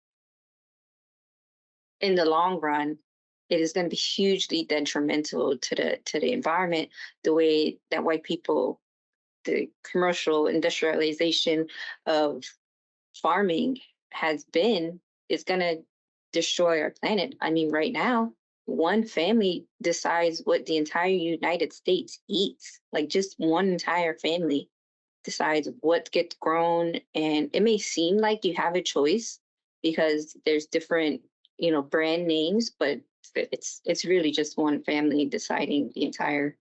G: in the long run, it is going to be hugely detrimental to the environment. The way that white people, the commercial industrialization of farming has been, is going to destroy our planet. I mean, right now, one family decides what the entire United States eats. Like just one entire family decides what gets grown. And it may seem like you have a choice because there's different, brand names, but it's really just one family deciding the entire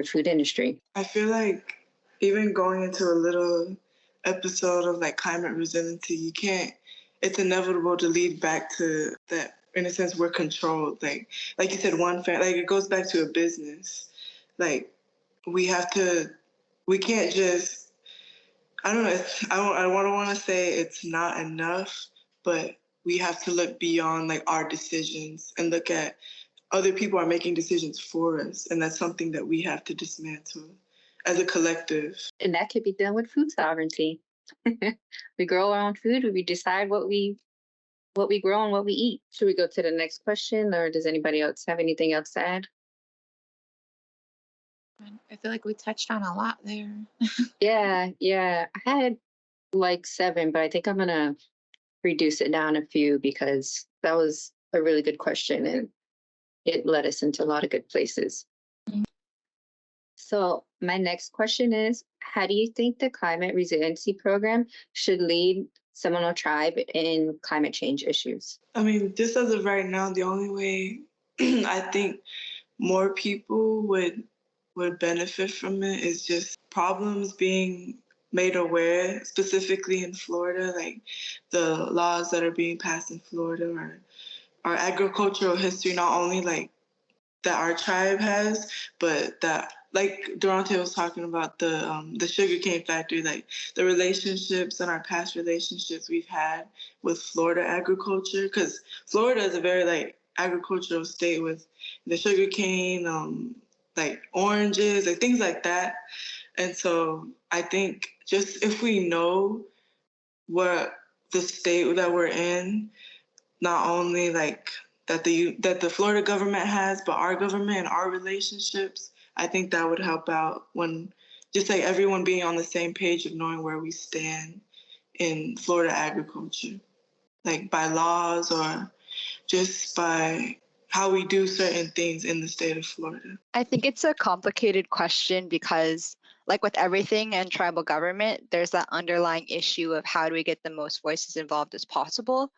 G: food industry.
B: I feel like even going into a little episode of like climate resiliency, you can't, it's inevitable to lead back to that. In a sense, we're controlled. Like you said, one family, like it goes back to a business. Like we can't just, I don't know, I don't want to say it's not enough, but we have to look beyond like our decisions and look at other people are making decisions for us. And that's something that we have to dismantle as a collective.
G: And that could be done with food sovereignty. We grow our own food, we decide what we grow and what we eat. Should we go to the next question, or does anybody else have anything else to add?
F: I feel like we touched on a lot there.
G: Yeah. I had like 7, but I think I'm gonna reduce it down a few because that was a really good question and it led us into a lot of good places.
F: Mhm.
G: So my next question is, how do you think the climate resiliency program should lead Seminole Tribe in climate change issues?
B: I mean, just as of right now, the only way I think more people would benefit from it is just problems being made aware, specifically in Florida, like the laws that are being passed in Florida, or our agricultural history, not only like that our tribe has, but that, like Durante was talking about, the sugarcane factory, like the relationships and our past relationships we've had with Florida agriculture, because Florida is a very like agricultural state with the sugarcane, like oranges, like things like that. And so I think just if we know what the state that we're in, not only like that the Florida government has, but our government and our relationships, I think that would help out when just like everyone being on the same page of knowing where we stand in Florida agriculture, like by laws or just by how we do certain things in the state of Florida.
D: I think it's a complicated question because, like with everything in tribal government, there's that underlying issue of how do we get the most voices involved as possible.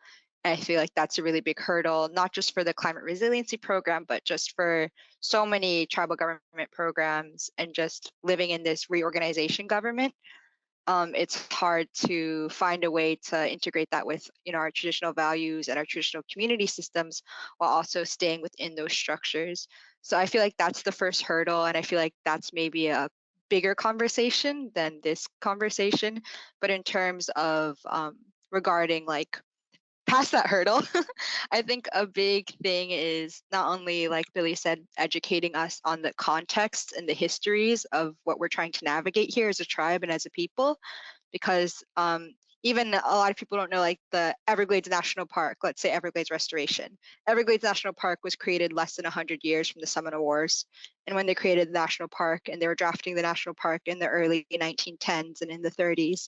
D: And I feel like that's a really big hurdle, not just for the climate resiliency program, but just for so many tribal government programs and just living in this reorganization government. It's hard to find a way to integrate that with our traditional values and our traditional community systems while also staying within those structures. So I feel like that's the first hurdle, and I feel like that's maybe a bigger conversation than this conversation. But in terms of regarding like past that hurdle, I think a big thing is not only, like Billie said, educating us on the context and the histories of what we're trying to navigate here as a tribe and as a people, because even a lot of people don't know, like the Everglades National Park, let's say Everglades Restoration. Everglades National Park was created less than 100 years from the Seminole Wars. And when they created the national park and they were drafting the national park in the early 1910s and in the 30s,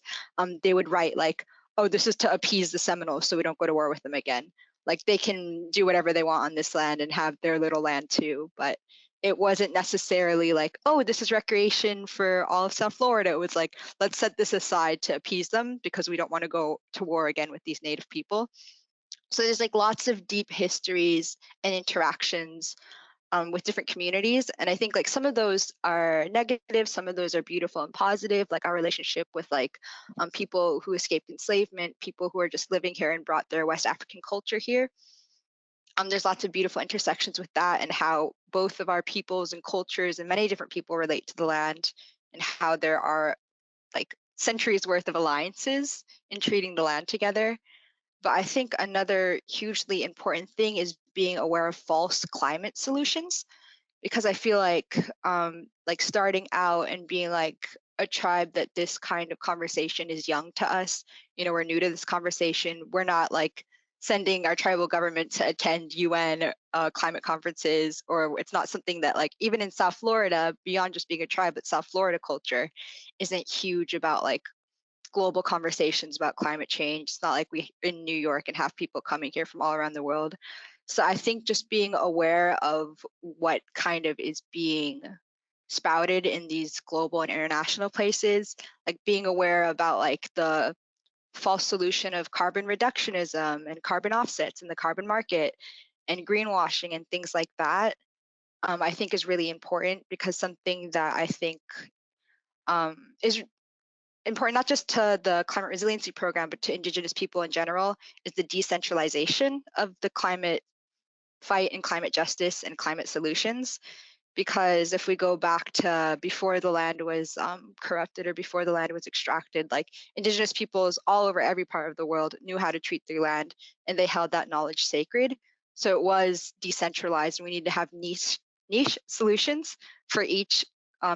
D: they would write like, oh, this is to appease the Seminoles so we don't go to war with them again. Like they can do whatever they want on this land and have their little land too. But it wasn't necessarily like, oh, this is recreation for all of South Florida. It was like, let's set this aside to appease them because we don't want to go to war again with these Native people. So there's like lots of deep histories and interactions with different communities. And I think like some of those are negative, some of those are beautiful and positive, like our relationship with like people who escaped enslavement, people who are just living here and brought their West African culture here. There's lots of beautiful intersections with that and how both of our peoples and cultures and many different people relate to the land, and how there are like centuries worth of alliances in treating the land together. But I think another hugely important thing is being aware of false climate solutions, because I feel like starting out and being like a tribe that this kind of conversation is young to us. We're new to this conversation. We're not like sending our tribal government to attend UN climate conferences, or it's not something that like even in South Florida, beyond just being a tribe, but South Florida culture isn't huge about like global conversations about climate change. It's not like we in New York and have people coming here from all around the world. So I think just being aware of what kind of is being spouted in these global and international places, like being aware about like the false solution of carbon reductionism and carbon offsets in the carbon market and greenwashing and things like that, I think is really important, because something that I think is important not just to the climate resiliency program, but to Indigenous people in general, is the decentralization of the climate fight and climate justice and climate solutions. Because if we go back to before the land was corrupted or before the land was extracted, like Indigenous peoples all over every part of the world knew how to treat their land, and they held that knowledge sacred. So it was decentralized, and we need to have niche solutions for each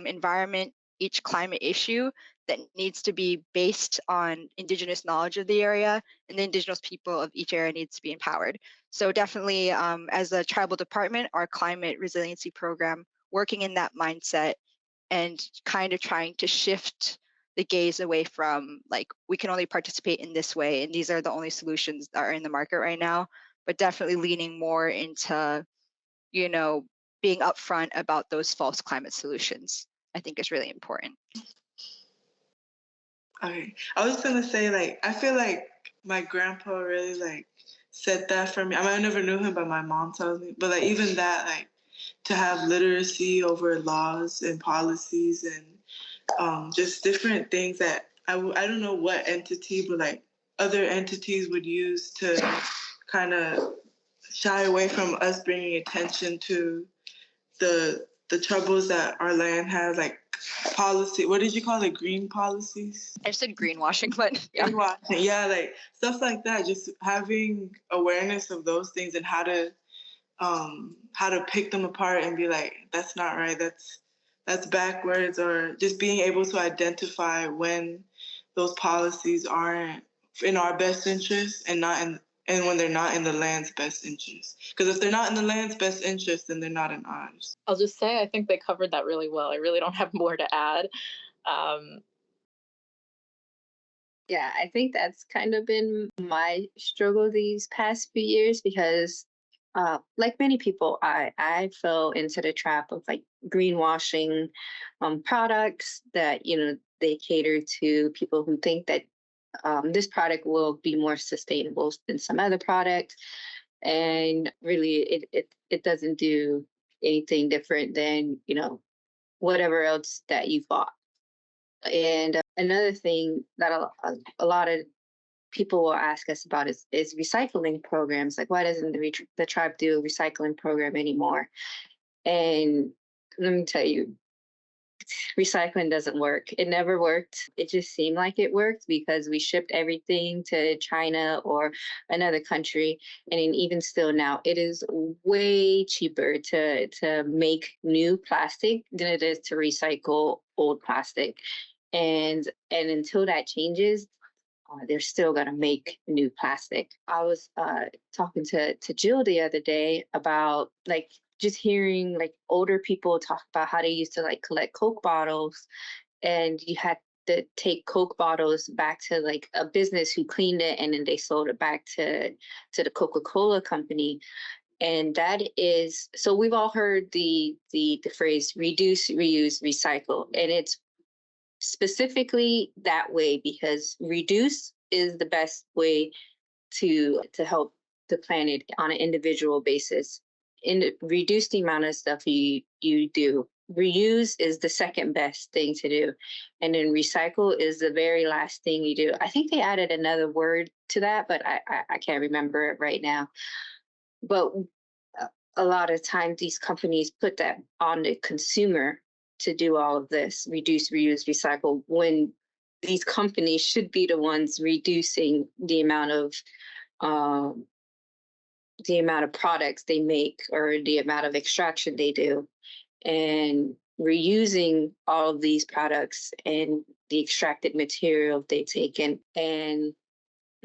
D: environment, each climate issue that needs to be based on Indigenous knowledge of the area, and the Indigenous people of each area needs to be empowered. So definitely, as a tribal department, our climate resiliency program, working in that mindset and kind of trying to shift the gaze away from like, we can only participate in this way, and these are the only solutions that are in the market right now, but definitely leaning more into, you know, being upfront about those false climate solutions, I think is really important.
B: Okay. I was gonna say, like, I feel like my grandpa really like said that for me. I mean, I never knew him, but my mom tells me. But like even that, like to have literacy over laws and policies and just different things that I don't know what entity, but like other entities would use to kind of shy away from us bringing attention to the troubles that our land has, like policy. What did you call it? Green policies?
D: I said greenwashing, but yeah.
B: Greenwashing, yeah, like stuff like that. Just having awareness of those things and how to pick them apart and be like, that's not right. That's backwards, or just being able to identify when those policies aren't in our best interest and not in. And when they're not in the land's best interest. Because if they're not in the land's best interest, then they're not in ours.
C: I'll just say I think they covered that really well. I really don't have more to add.
G: Yeah, I think that's kind of been my struggle these past few years, because like many people, I fell into the trap of like greenwashing products that, you know, they cater to people who think that this product will be more sustainable than some other product. And really, it doesn't do anything different than, you know, whatever else that you bought. And another thing that a lot of people will ask us about is recycling programs. Like, why doesn't the tribe do a recycling program anymore? And let me tell you, recycling doesn't work. It never worked. It just seemed like it worked because we shipped everything to China or another country. And even still now, it is way cheaper to make new plastic than it is to recycle old plastic. And until that changes, they're still going to make new plastic. I was talking to Jill the other day about like just hearing like older people talk about how they used to like collect Coke bottles, and you had to take Coke bottles back to like a business who cleaned it, and then they sold it back to the Coca-Cola company. And that is, so we've all heard the phrase reduce, reuse, recycle, and it's specifically that way because reduce is the best way to help the planet on an individual basis. Reduce the amount of stuff you do. Reuse is the second best thing to do, and then recycle is the very last thing you do. I think they added another word to that, but I can't remember it right now. But a lot of times these companies put that on the consumer to do all of this, reduce, reuse, recycle, when these companies should be the ones reducing the amount of products they make or the amount of extraction they do, and reusing all of these products and the extracted material they take in and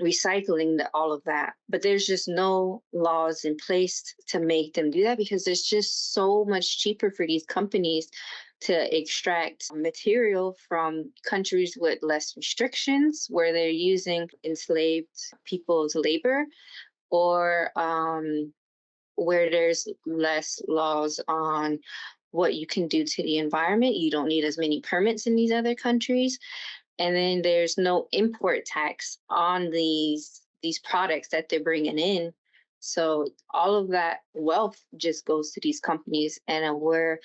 G: recycling all of that. But there's just no laws in place to make them do that because it's just so much cheaper for these companies to extract material from countries with less restrictions, where they're using enslaved people's labor, or where there's less laws on what you can do to the environment. You don't need as many permits in these other countries. And then there's no import tax on these products that they're bringing in. So all of that wealth just goes to these companies, and we're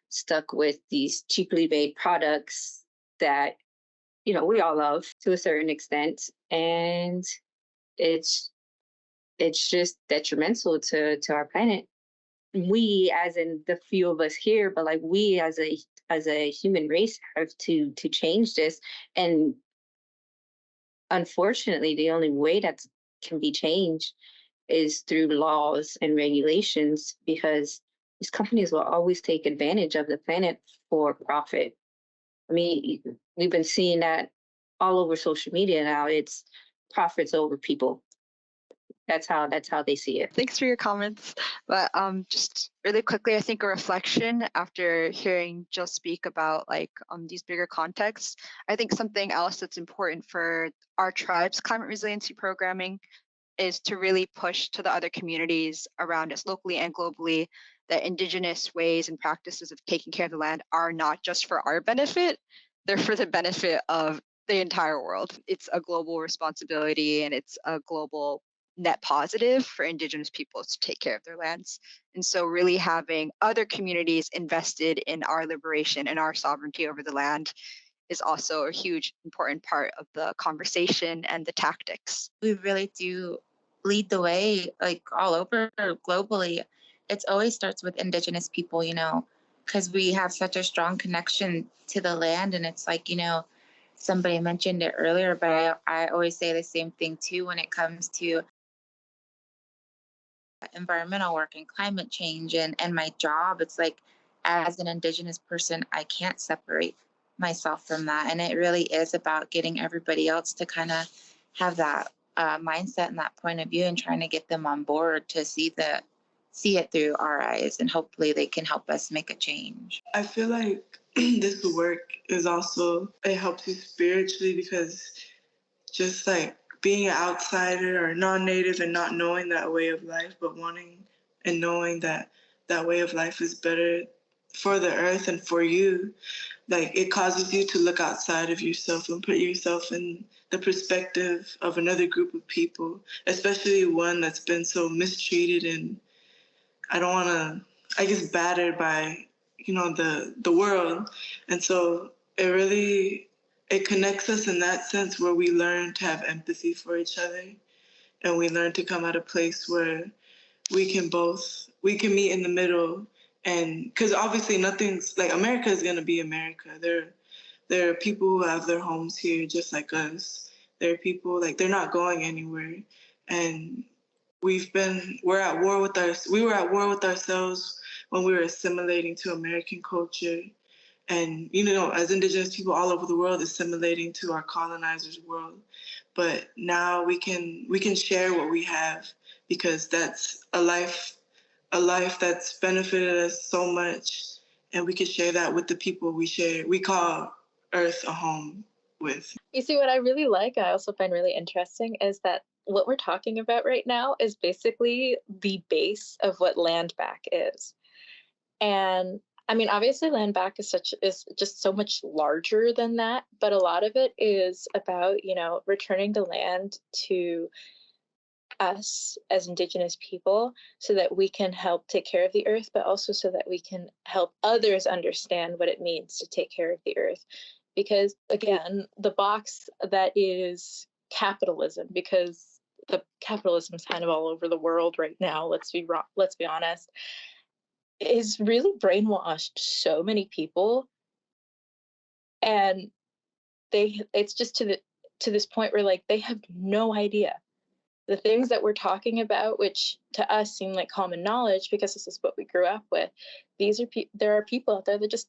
G: stuck with these cheaply made products that, you know, we all love to a certain extent. And it's just detrimental to our planet. We, as in the few of us here, but like we as a human race have to change this. And unfortunately, the only way that can be changed is through laws and regulations, because these companies will always take advantage of the planet for profit. I mean, we've been seeing that all over social media now. It's profits over people. That's how they see it.
D: Thanks for your comments. But just really quickly, I think a reflection after hearing Jill speak about like these bigger contexts. I think something else that's important for our tribe's climate resiliency programming is to really push to the other communities around us locally and globally that Indigenous ways and practices of taking care of the land are not just for our benefit, they're for the benefit of the entire world. It's a global responsibility, and it's a global net positive for Indigenous peoples to take care of their lands. And so really having other communities invested in our liberation and our sovereignty over the land is also a huge important part of the conversation and the tactics.
F: We really do lead the way, like all over globally. It always starts with Indigenous people, you know, because we have such a strong connection to the land. And it's like, you know, somebody mentioned it earlier, but I always say the same thing too when it comes to environmental work and climate change and my job. It's like, as an Indigenous person, I can't separate myself from that. And it really is about getting everybody else to kind of have that mindset and that point of view, and trying to get them on board to see it through our eyes, and hopefully they can help us make a change.
B: I feel like this work is also, it helps you spiritually, because just like being an outsider or non-native and not knowing that way of life, but wanting and knowing that that way of life is better for the earth and for you, like it causes you to look outside of yourself and put yourself in the perspective of another group of people, especially one that's been so mistreated and I don't want to, I guess, battered by, you know, the world. And so it connects us in that sense, where we learn to have empathy for each other, and we learn to come at a place where we can meet in the middle. And because obviously nothing's like, America is going to be America. There are people who have their homes here just like us. There are people, like, they're not going anywhere. And we were at war with ourselves when we were assimilating to American culture. And, you know, as Indigenous people all over the world, assimilating to our colonizers' world. But now we can share what we have, because that's a life that's benefited us so much. And we can share that with the people we call Earth a home with.
C: You see, what I really like, I also find really interesting, is that what we're talking about right now is basically the base of what land back is. And I mean, obviously land back is just so much larger than that, but a lot of it is about, you know, returning the land to us as Indigenous people, so that we can help take care of the earth, but also so that we can help others understand what it means to take care of the earth. Because again, the box that is capitalism, because the capitalism is kind of all over the world right now, let's be honest, is really brainwashed so many people. And it's just to this point where, like, they have no idea the things that we're talking about, which to us seem like common knowledge because this is what we grew up with. There are people out there that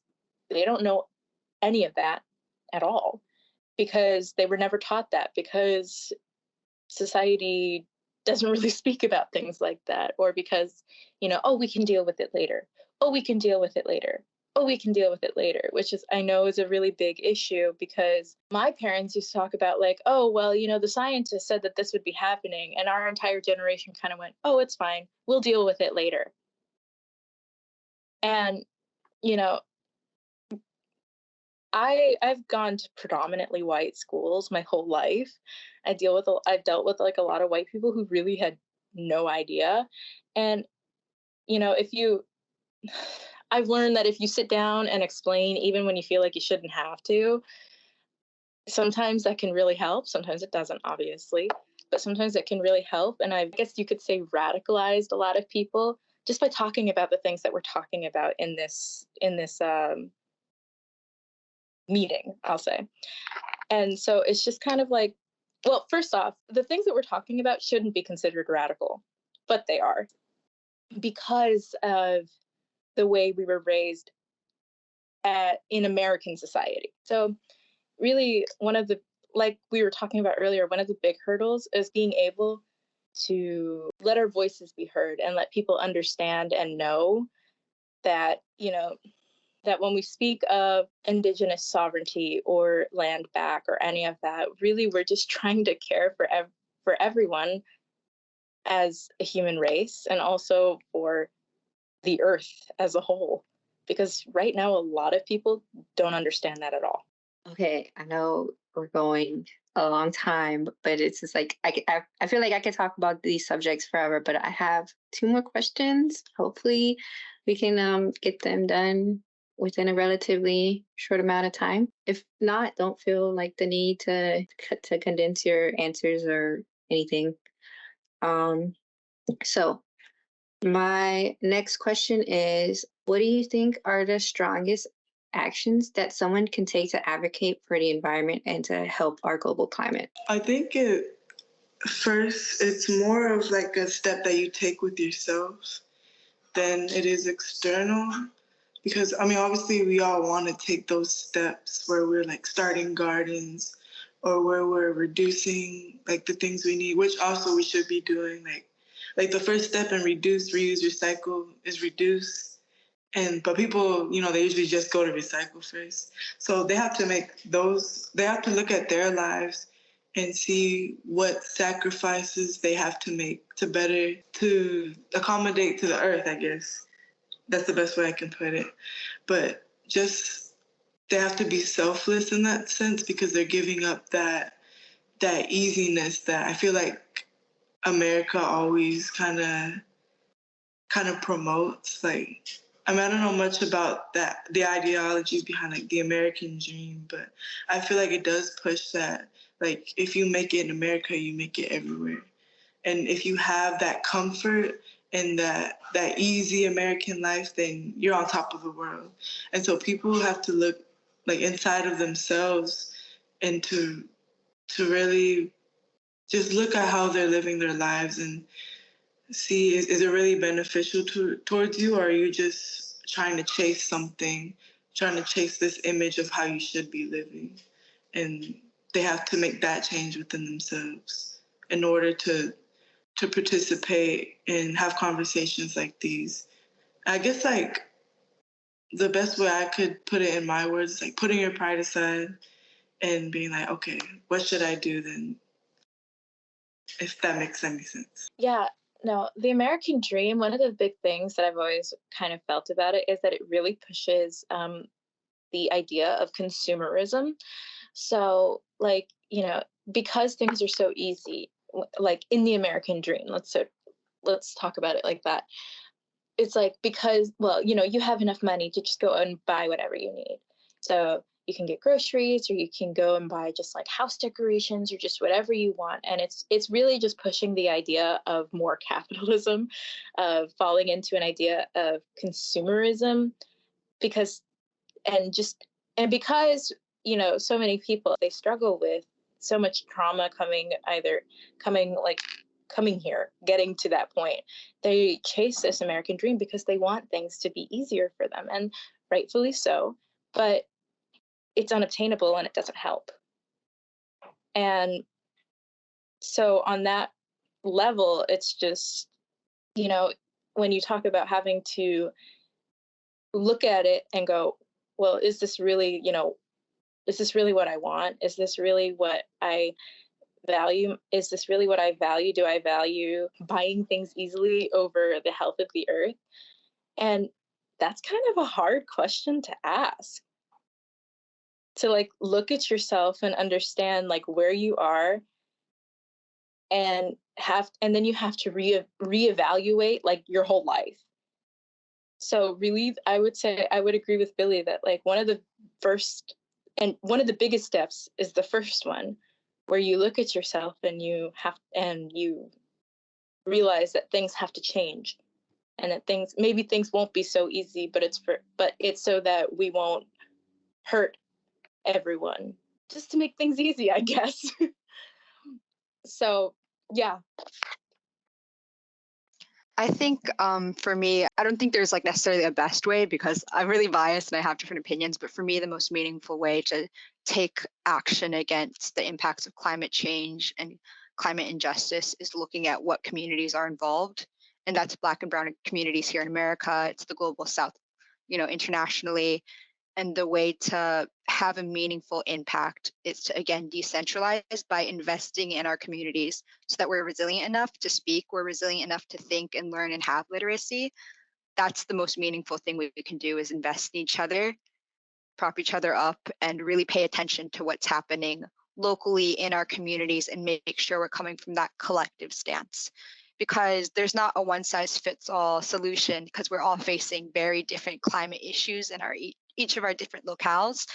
C: they don't know any of that at all, because they were never taught that, because society doesn't really speak about things like that, or because, you know, oh, we can deal with it later. Oh, we can deal with it later. oh, we can deal with it later, which is, I know, is a really big issue, because my parents used to talk about like, oh, well, the scientists said that this would be happening. And our entire generation kind of went, oh, it's fine. We'll deal with it later. And, you know, I've gone to predominantly white schools my whole life. I've dealt with like a lot of white people who really had no idea. And, if you I've learned that if you sit down and explain, even when you feel like you shouldn't have to, sometimes that can really help. Sometimes it doesn't, obviously, but sometimes it can really help. And I guess you could say radicalized a lot of people just by talking about the things that we're talking about in this meeting, I'll say. And so it's just kind of like, well, first off, the things that we're talking about shouldn't be considered radical, but they are, because of the way we were raised in American society. So really, like we were talking about earlier, one of the big hurdles is being able to let our voices be heard and let people understand and know that, that when we speak of Indigenous sovereignty or land back or any of that, really we're just trying to care for everyone as a human race, and also for the earth as a whole. Because right now, a lot of people don't understand that at all.
G: Okay, I know we're going a long time, but it's just like I feel like I could talk about these subjects forever, but I have two more questions. Hopefully, we can get them done within a relatively short amount of time. If not, don't feel like the need to condense your answers or anything. So my next question is, what do you think are the strongest actions that someone can take to advocate for the environment and to help our global climate?
B: I think first, it's more of like a step that you take with yourself than it is external. Because, I mean, obviously we all want to take those steps where we're like starting gardens or where we're reducing like the things we need, which also we should be doing. Like the first step in reduce, reuse, recycle is reduce. But people, they usually just go to recycle first. So they have to they have to look at their lives and see what sacrifices they have to make to accommodate to the earth, I guess. That's the best way I can put it. But just, they have to be selfless in that sense, because they're giving up that easiness that I feel like America always kind of promotes. Like, I mean, I don't know much about the ideologies behind like the American dream, but I feel like it does push that. Like, if you make it in America, you make it everywhere. And if you have that comfort and that easy American life, then you're on top of the world. And so people have to look like inside of themselves and to really just look at how they're living their lives and see, is it really beneficial towards you, or are you just trying to chase something, trying to chase this image of how you should be living? And they have to make that change within themselves in order to participate and have conversations like these. I guess like the best way I could put it in my words is like putting your pride aside and being like, okay, what should I do then? If that makes any sense.
C: Yeah, no, the American dream, one of the big things that I've always kind of felt about it is that it really pushes the idea of consumerism. So, like, because things are so easy, like in the American dream, let's talk about it like that. It's like, because, well, you have enough money to just go and buy whatever you need. So you can get groceries, or you can go and buy just like house decorations, or just whatever you want. And it's really just pushing the idea of more capitalism, of falling into an idea of consumerism, because because so many people, they struggle with so much trauma coming here, getting to that point. They chase this American dream because they want things to be easier for them, and rightfully so, but it's unobtainable and it doesn't help. And so on that level, it's just, when you talk about having to look at it and go, well, is this really, is this really what I want? Is this really what I value? Is this really what I value? Do I value buying things easily over the health of the earth? And that's kind of a hard question to ask. To like look at yourself and understand like where you are, and then you have to reevaluate like your whole life. So really, I would say I would agree with Billie that like one of the biggest steps is the first one, where you look at yourself and you realize that things have to change, and that maybe things won't be so easy, but it's so that we won't hurt everyone, just to make things easy, I guess. So yeah.
D: I think for me, I don't think there's like necessarily a best way, because I'm really biased and I have different opinions. But for me, the most meaningful way to take action against the impacts of climate change and climate injustice is looking at what communities are involved. And that's Black and Brown communities here in America. It's the global South, internationally. And the way to have a meaningful impact is to, again, decentralize by investing in our communities so that we're resilient enough to speak, we're resilient enough to think and learn and have literacy. That's the most meaningful thing we can do, is invest in each other, prop each other up, and really pay attention to what's happening locally in our communities and make sure we're coming from that collective stance. Because there's not a one-size-fits-all solution, because we're all facing very different climate issues in each of our different locales.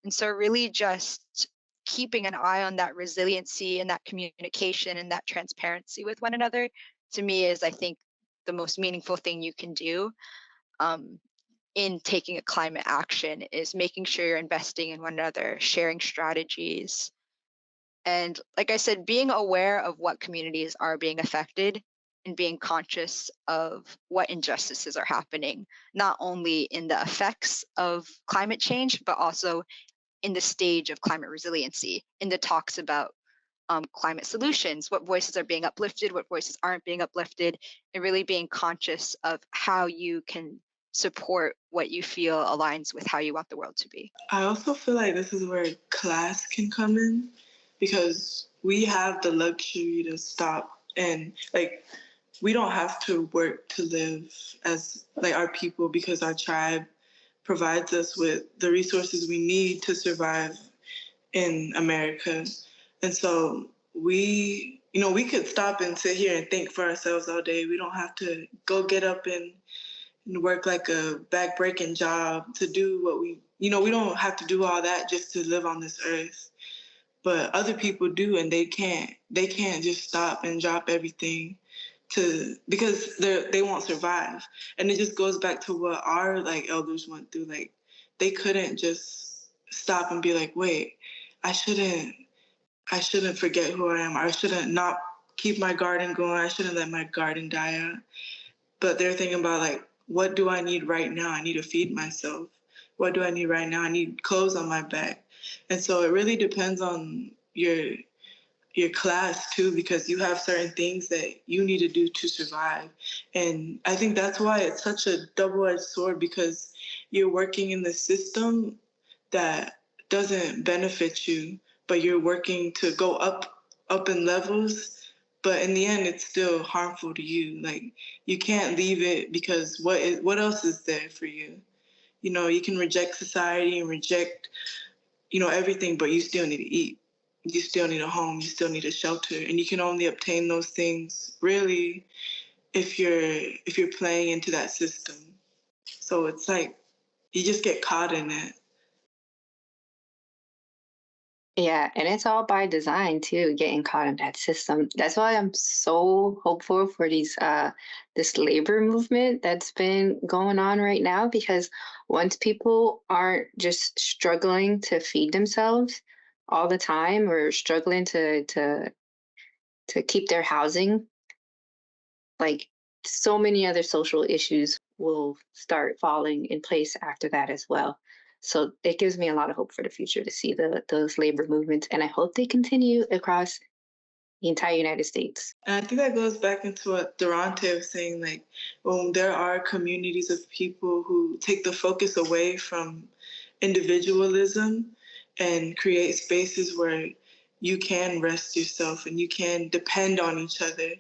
D: And so really just keeping an eye on that resiliency and that communication and that transparency with one another, to me, is, I think, the most meaningful thing you can do in taking a climate action, is making sure you're investing in one another, sharing strategies. And like I said, being aware of what communities are being affected and being conscious of what injustices are happening, not only in the effects of climate change, but also in the stage of climate resiliency, in the talks about climate solutions, what voices are being uplifted, what voices aren't being uplifted, and really being conscious of how you can support what you feel aligns with how you want the world to be.
B: I also feel like this is where class can come in, because we have the luxury to stop and like, we don't have to work to live as like our people, because our tribe provides us with the resources we need to survive in America. And so we could stop and sit here and think for ourselves all day. We don't have to go get up and work like a back-breaking job to do what we don't have to do all that just to live on this earth. But other people do, and they can't just stop and drop everything because they won't survive. And it just goes back to what our like elders went through. Like, they couldn't just stop and be like, wait, I shouldn't forget who I am. I shouldn't not keep my garden going. I shouldn't let my garden die out. But they're thinking about like, what do I need right now? I need to feed myself. What do I need right now? I need clothes on my back. And so it really depends on your class too, because you have certain things that you need to do to survive. And I think that's why it's such a double-edged sword, because you're working in the system that doesn't benefit you, but you're working to go up in levels. But in the end, it's still harmful to you. Like, you can't leave it, because what else is there for you? You can reject society and reject, everything, but you still need to eat. You still need a home. You still need a shelter. And you can only obtain those things, really, if you're playing into that system. So it's like, you just get caught in it.
G: Yeah, and it's all by design too, getting caught in that system. That's why I'm so hopeful for this labor movement that's been going on right now, because once people aren't just struggling to feed themselves all the time, or struggling to keep their housing, like, so many other social issues will start falling in place after that as well. So it gives me a lot of hope for the future to see those labor movements, and I hope they continue across, the entire United States.
B: And I think that goes back into what Durante was saying, like when there are communities of people who take the focus away from individualism and create spaces where you can rest yourself and you can depend on each other,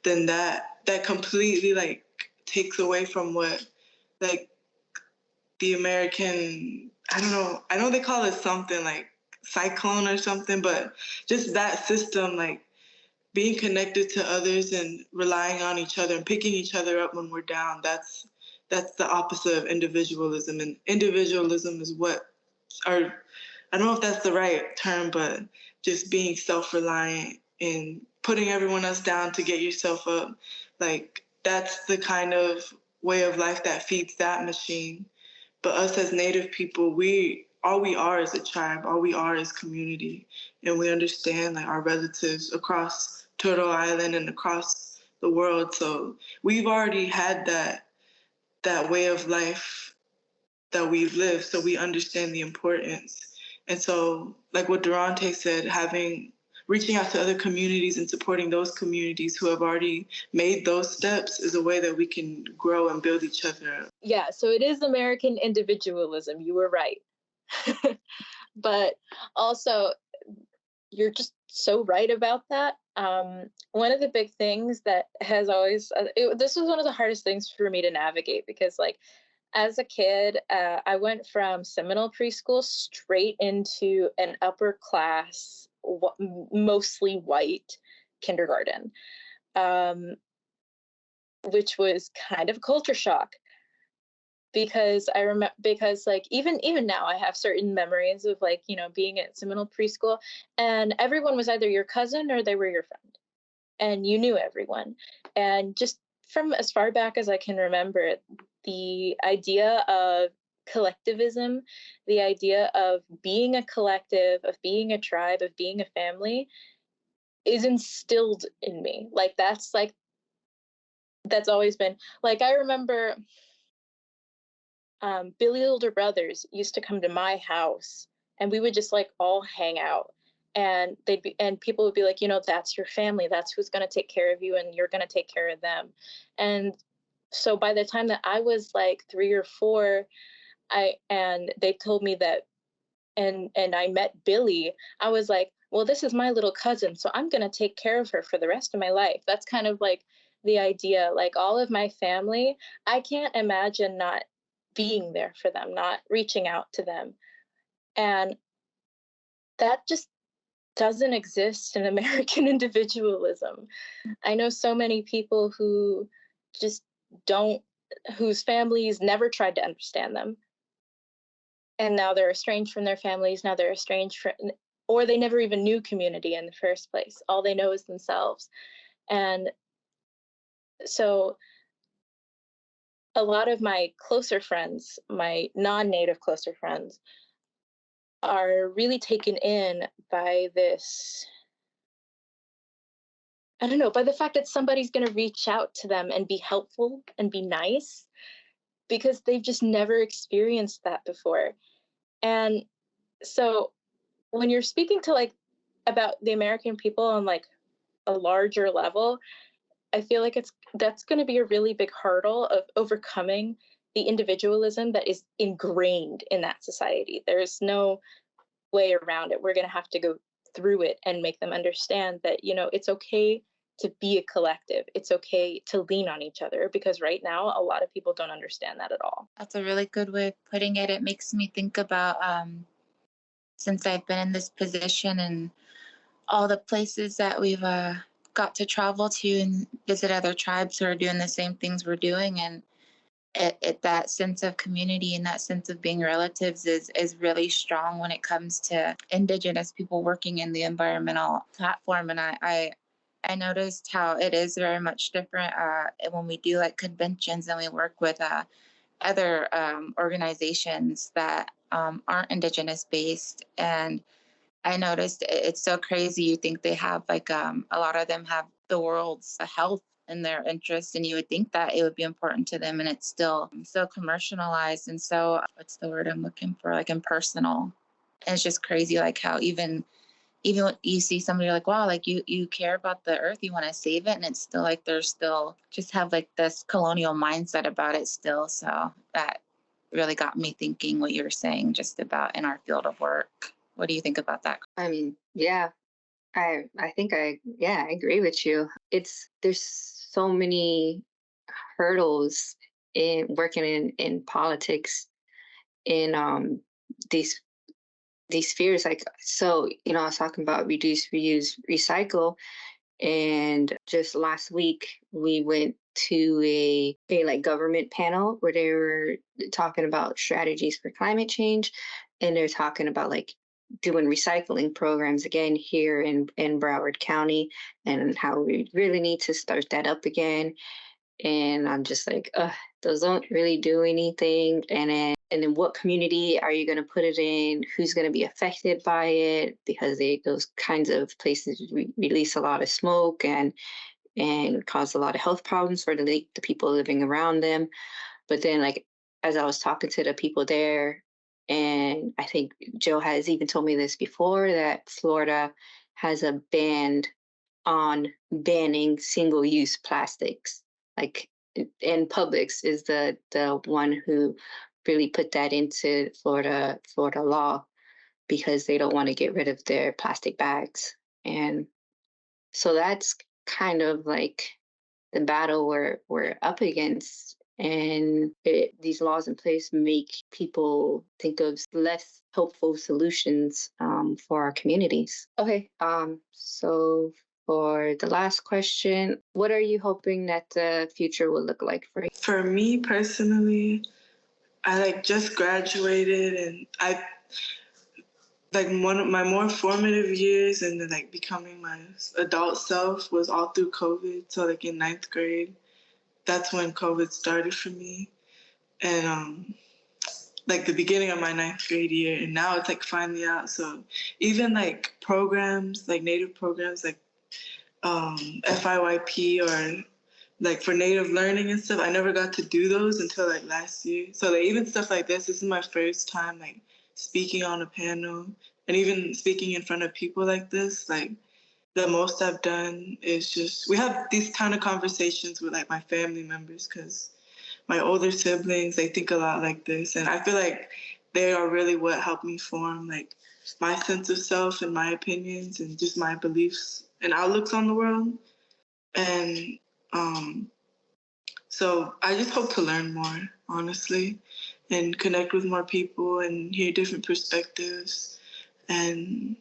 B: then that completely like takes away from what like the American, I don't know, I know they call it something like cyclone or something, but just that system, like being connected to others and relying on each other and picking each other up when we're down, that's the opposite of individualism. And individualism is what, or I don't know if that's the right term, but just being self-reliant and putting everyone else down to get yourself up. Like that's the kind of way of life that feeds that machine. But us as Native people, all we are is a tribe. All we are is community. And we understand like our relatives across Turtle Island and across the world. So we've already had that way of life that we've lived. So we understand the importance. And so like what Durante said, reaching out to other communities and supporting those communities who have already made those steps is a way that we can grow and build each other up.
C: Yeah, so it is American individualism. You were right. But also, you're just so right about that. One of the big things that has always, this was one of the hardest things for me to navigate because like, as a kid, I went from Seminole preschool straight into an upper class, mostly white kindergarten, which was kind of a culture shock. Because I remember, because like even now I have certain memories of like, you know, being at Seminole preschool and everyone was either your cousin or they were your friend and you knew everyone. And just from as far back as I can remember, the idea of collectivism, the idea of being a collective, of being a tribe, of being a family is instilled in me. Like that's always been, like I remember Billy older brothers used to come to my house and we would just like all hang out and people would be like, you know, that's your family, that's who's going to take care of you and you're going to take care of them. And so by the time that I was like 3 or 4, they told me that, and I met Billy, I was like, well, this is my little cousin, so I'm going to take care of her for the rest of my life. That's kind of like the idea, like all of my family, I can't imagine not being there for them, not reaching out to them. And that just doesn't exist in American individualism. I know so many people who just whose families never tried to understand them. And now they're estranged from their families. Now they're estranged or they never even knew community in the first place. All they know is themselves. And so a lot of my closer friends, my non-Native closer friends, are really taken in by this, I don't know, by the fact that somebody's going to reach out to them and be helpful and be nice because they've just never experienced that before. And so when you're speaking to like about the American people on like a larger level, I feel like that's going to be a really big hurdle of overcoming the individualism that is ingrained in that society. There's no way around it. We're going to have to go through it and make them understand that, you know, it's okay to be a collective. It's okay to lean on each other because right now a lot of people don't understand that at all.
F: That's a really good way of putting it. It makes me think about since I've been in this position and all the places that we've got to travel to and visit other tribes who are doing the same things we're doing, and that sense of community and that sense of being relatives is really strong when it comes to Indigenous people working in the environmental platform. And I noticed how it is very much different when we do like conventions and we work with other organizations that aren't Indigenous based. And I noticed it's so crazy. You think they have like a lot of them have the world's health in their interest, and you would think that it would be important to them, and it's still so commercialized and so, what's the word I'm looking for, like impersonal. And it's just crazy like how even even when you see somebody like, wow, like you care about the earth, you want to save it, and it's still like they're still just have like this colonial mindset about it still. So that really got me thinking what you were saying just about in our field of work. What do you think about that?
G: I mean, yeah, I think I agree with you. There's so many hurdles in working in politics in these spheres. Like, so, I was talking about reduce, reuse, recycle, and just last week we went to a like government panel where they were talking about strategies for climate change, and they're talking about like doing recycling programs again here in Broward County, and how we really need to start that up again. And I'm just like, those don't really do anything. And then what community are you going to put it in? Who's going to be affected by it? Because those kinds of places release a lot of smoke and cause a lot of health problems for the people living around them. But then, like, as I was talking to the people there, and I think Joe has even told me this before, that Florida has a ban on banning single-use plastics. Like, and Publix is the one who really put that into Florida law, because they don't want to get rid of their plastic bags. And so that's kind of like the battle we're up against. And these laws in place make people think of less hopeful solutions for our communities. Okay, so for the last question, what are you hoping that the future will look like for you?
B: For me personally, I just graduated, and I one of my more formative years and then becoming my adult self was all through COVID. So in ninth grade, that's when COVID started for me. And the beginning of my ninth grade year, and now it's finally out. So even programs, Native programs FIYP or for Native learning and stuff, I never got to do those until last year. So even stuff like this is my first time speaking on a panel, and even speaking in front of people like this. The most I've done is we have these kind of conversations with my family members, because my older siblings, they think a lot like this, and I feel like they are really what helped me form my sense of self and my opinions and just my beliefs and outlooks on the world. And so I just hope to learn more, honestly, and connect with more people and hear different perspectives, and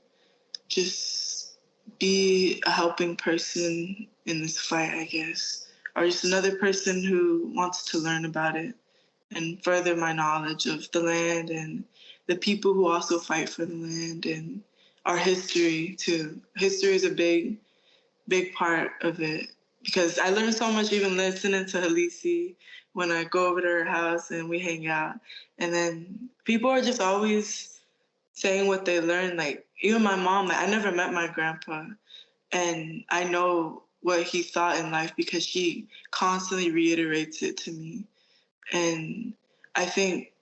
B: just be a helping person in this fight, I guess, or just another person who wants to learn about it and further my knowledge of the land and the people who also fight for the land and our history too. History is a big part of it, because I learned so much even listening to Helesi when I go over to her house and we hang out. And then people are just always saying what they learned. Even my mom, I never met my grandpa, and I know what he thought in life because she constantly reiterates it to me. And I think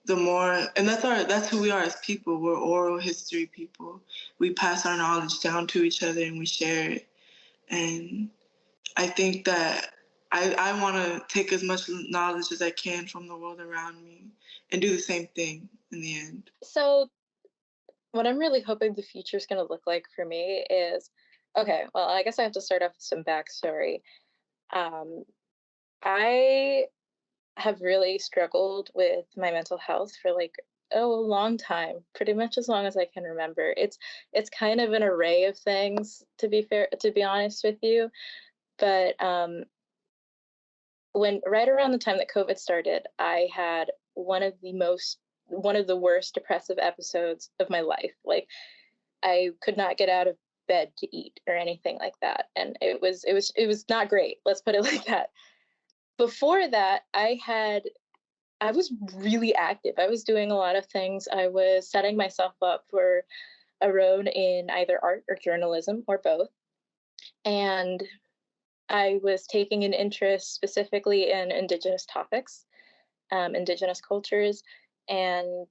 B: the more, and that's who we are as people. We're oral history people. We pass our knowledge down to each other and we share it. And I think that I want to take as much knowledge as I can from the world around me and do the same thing in the end.
C: So what I'm really hoping the future is going to look like for me is, okay, well, I guess I have to start off with some backstory. I have really struggled with my mental health for a long time, pretty much as long as I can remember. It's kind of an array of things, to be honest with you. But when right around the time that COVID started, I had one of the worst depressive episodes of my life. I could not get out of bed to eat or anything like that, and it was not great. Let's put it like that. Before that, I was really active. I was doing a lot of things. I was setting myself up for a road in either art or journalism or both. And I was taking an interest specifically in Indigenous topics, Indigenous cultures. And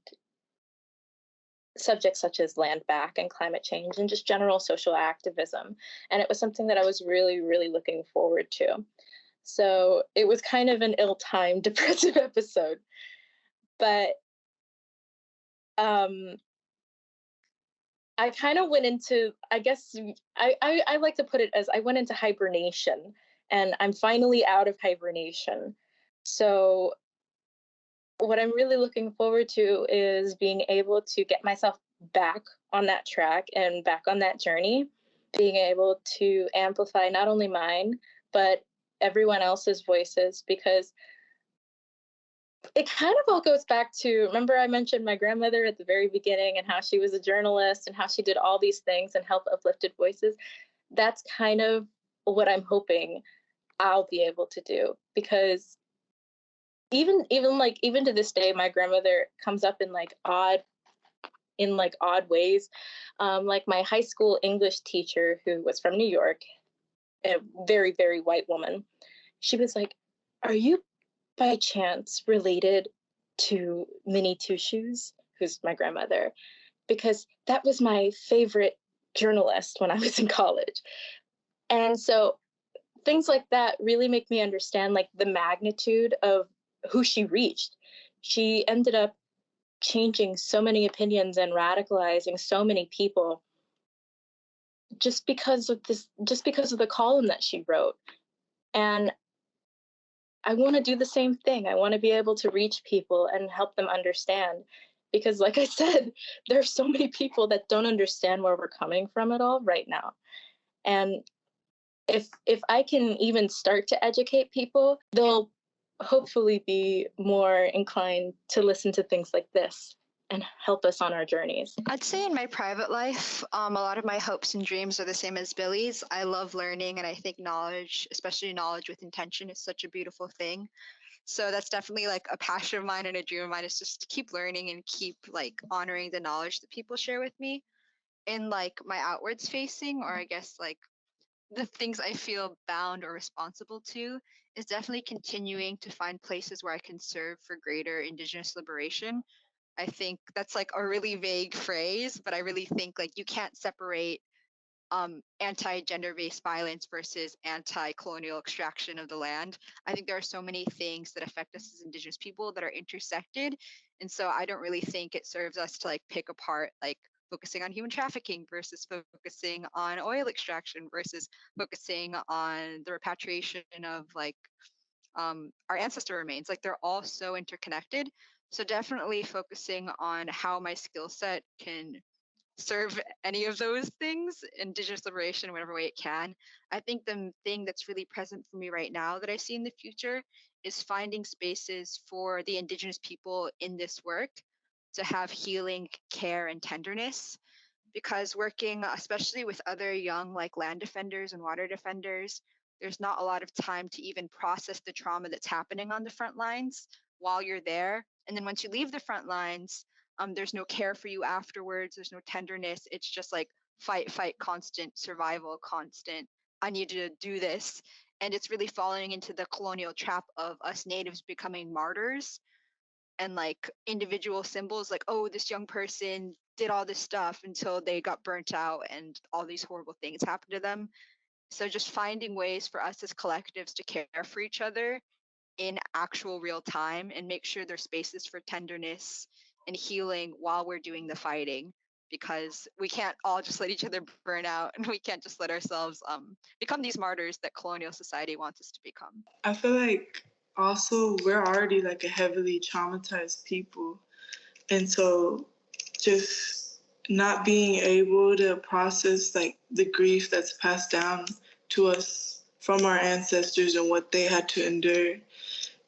C: subjects such as land back and climate change and just general social activism. And it was something that I was really, really looking forward to. So it was kind of an ill-timed, depressive episode. But I kind of went into, I guess, I like to put it as I went into hibernation, and I'm finally out of hibernation. So what I'm really looking forward to is being able to get myself back on that track and back on that journey, being able to amplify not only mine, but everyone else's voices, because it kind of all goes back to, remember I mentioned my grandmother at the very beginning and how she was a journalist and how she did all these things and helped uplifted voices. That's kind of what I'm hoping I'll be able to do, because even to this day, my grandmother comes up in odd ways. Like my high school English teacher, who was from New York, a very, very white woman, she was like, "Are you by chance related to Minnie Two Shoes?" Who's my grandmother, because that was my favorite journalist when I was in college. And so things like that really make me understand the magnitude of who she reached. She ended up changing so many opinions and radicalizing so many people just because of the column that she wrote. And I want to do the same thing. I want to be able to reach people and help them understand, because like I said, there's so many people that don't understand where we're coming from at all right now. And if I can even start to educate people, they'll hopefully be more inclined to listen to things like this and help us on our journeys.
D: I'd say in my private life, a lot of my hopes and dreams are the same as Billie's. I love learning, and I think knowledge, especially knowledge with intention, is such a beautiful thing. So that's definitely a passion of mine and a dream of mine, is just to keep learning and keep honoring the knowledge that people share with me. In my outwards facing, or I guess the things I feel bound or responsible to, is definitely continuing to find places where I can serve for greater Indigenous liberation. I think that's a really vague phrase, but I really think you can't separate anti-gender-based violence versus anti-colonial extraction of the land. I think there are so many things that affect us as Indigenous people that are intersected, and so I don't really think it serves us to pick apart focusing on human trafficking versus focusing on oil extraction versus focusing on the repatriation of our ancestor remains. They're all so interconnected. So definitely focusing on how my skill set can serve any of those things, Indigenous liberation in whatever way it can. I think the thing that's really present for me right now that I see in the future is finding spaces for the Indigenous people in this work to have healing, care, and tenderness. Because working, especially with other young land defenders and water defenders, there's not a lot of time to even process the trauma that's happening on the front lines while you're there. And then once you leave the front lines, there's no care for you afterwards. There's no tenderness. It's just fight, constant survival, constant, I need to do this. And it's really falling into the colonial trap of us natives becoming martyrs and individual symbols, oh, this young person did all this stuff until they got burnt out and all these horrible things happened to them. So just finding ways for us as collectives to care for each other in actual real time and make sure there's spaces for tenderness and healing while we're doing the fighting, because we can't all just let each other burn out, and we can't just let ourselves become these martyrs that colonial society wants us to become.
B: I feel like also we're already a heavily traumatized people. And so just not being able to process the grief that's passed down to us from our ancestors and what they had to endure,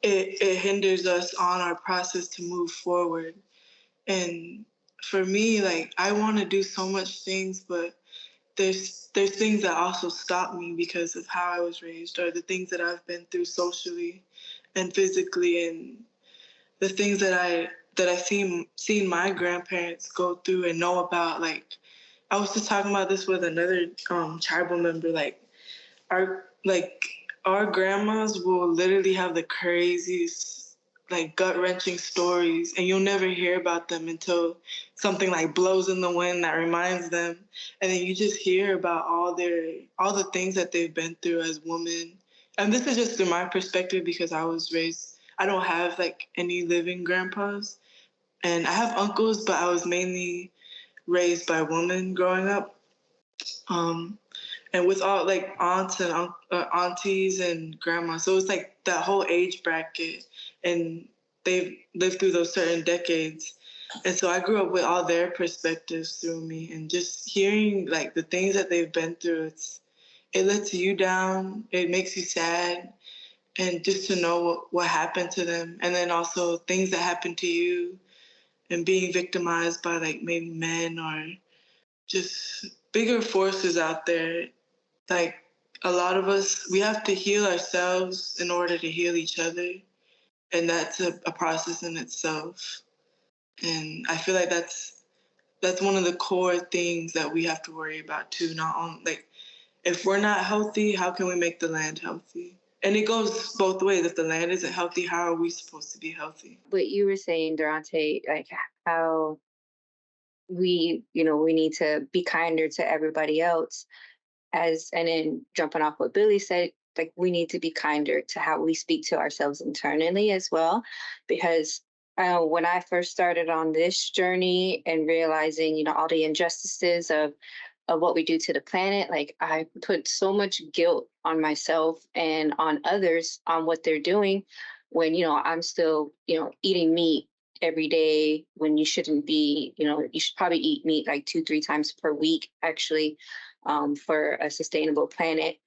B: it hinders us on our process to move forward. And for me, I want to do so much things, but there's things that also stop me because of how I was raised, or the things that I've been through socially and physically, and the things that I seen my grandparents go through and know about. I was just talking about this with another tribal member. Our grandmas will literally have the craziest like gut-wrenching stories, and you'll never hear about them until something like blows in the wind that reminds them, and then you just hear about all the things that they've been through as women. And this is just through my perspective because I don't have like any living grandpas, and I have uncles, but I was mainly raised by women growing up. And with all like aunts and aunties and grandma, so it's like that whole age bracket, and they've lived through those certain decades, and so I grew up with all their perspectives through me, and just hearing like the things that they've been through, it lets you down, it makes you sad, and just to know what happened to them, and then also things that happened to you, and being victimized by like maybe men or just bigger forces out there. Like a lot of us, we have to heal ourselves in order to heal each other. And that's a process in itself. And I feel like that's one of the core things that we have to worry about too. Not only like if we're not healthy, how can we make the land healthy? And it goes both ways. If the land isn't healthy, how are we supposed to be healthy?
G: What you were saying, Durante, like how we need to be kinder to everybody else, and then jumping off what Billie said, like we need to be kinder to how we speak to ourselves internally as well, because when I first started on this journey and realizing all the injustices of what we do to the planet, like I put so much guilt on myself and on others on what they're doing when I'm still eating meat every day when you shouldn't be. You should probably eat meat like 2-3 times per week actually, for a sustainable planet.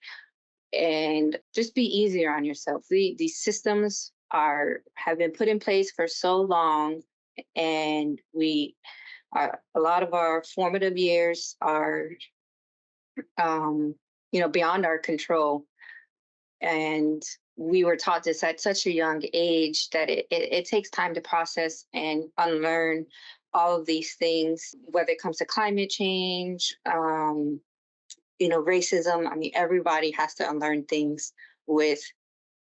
G: And just be easier on yourself. These systems have been put in place for so long, and a lot of our formative years are beyond our control. And we were taught this at such a young age that it takes time to process and unlearn all of these things, whether it comes to climate change, racism. I mean, everybody has to unlearn things with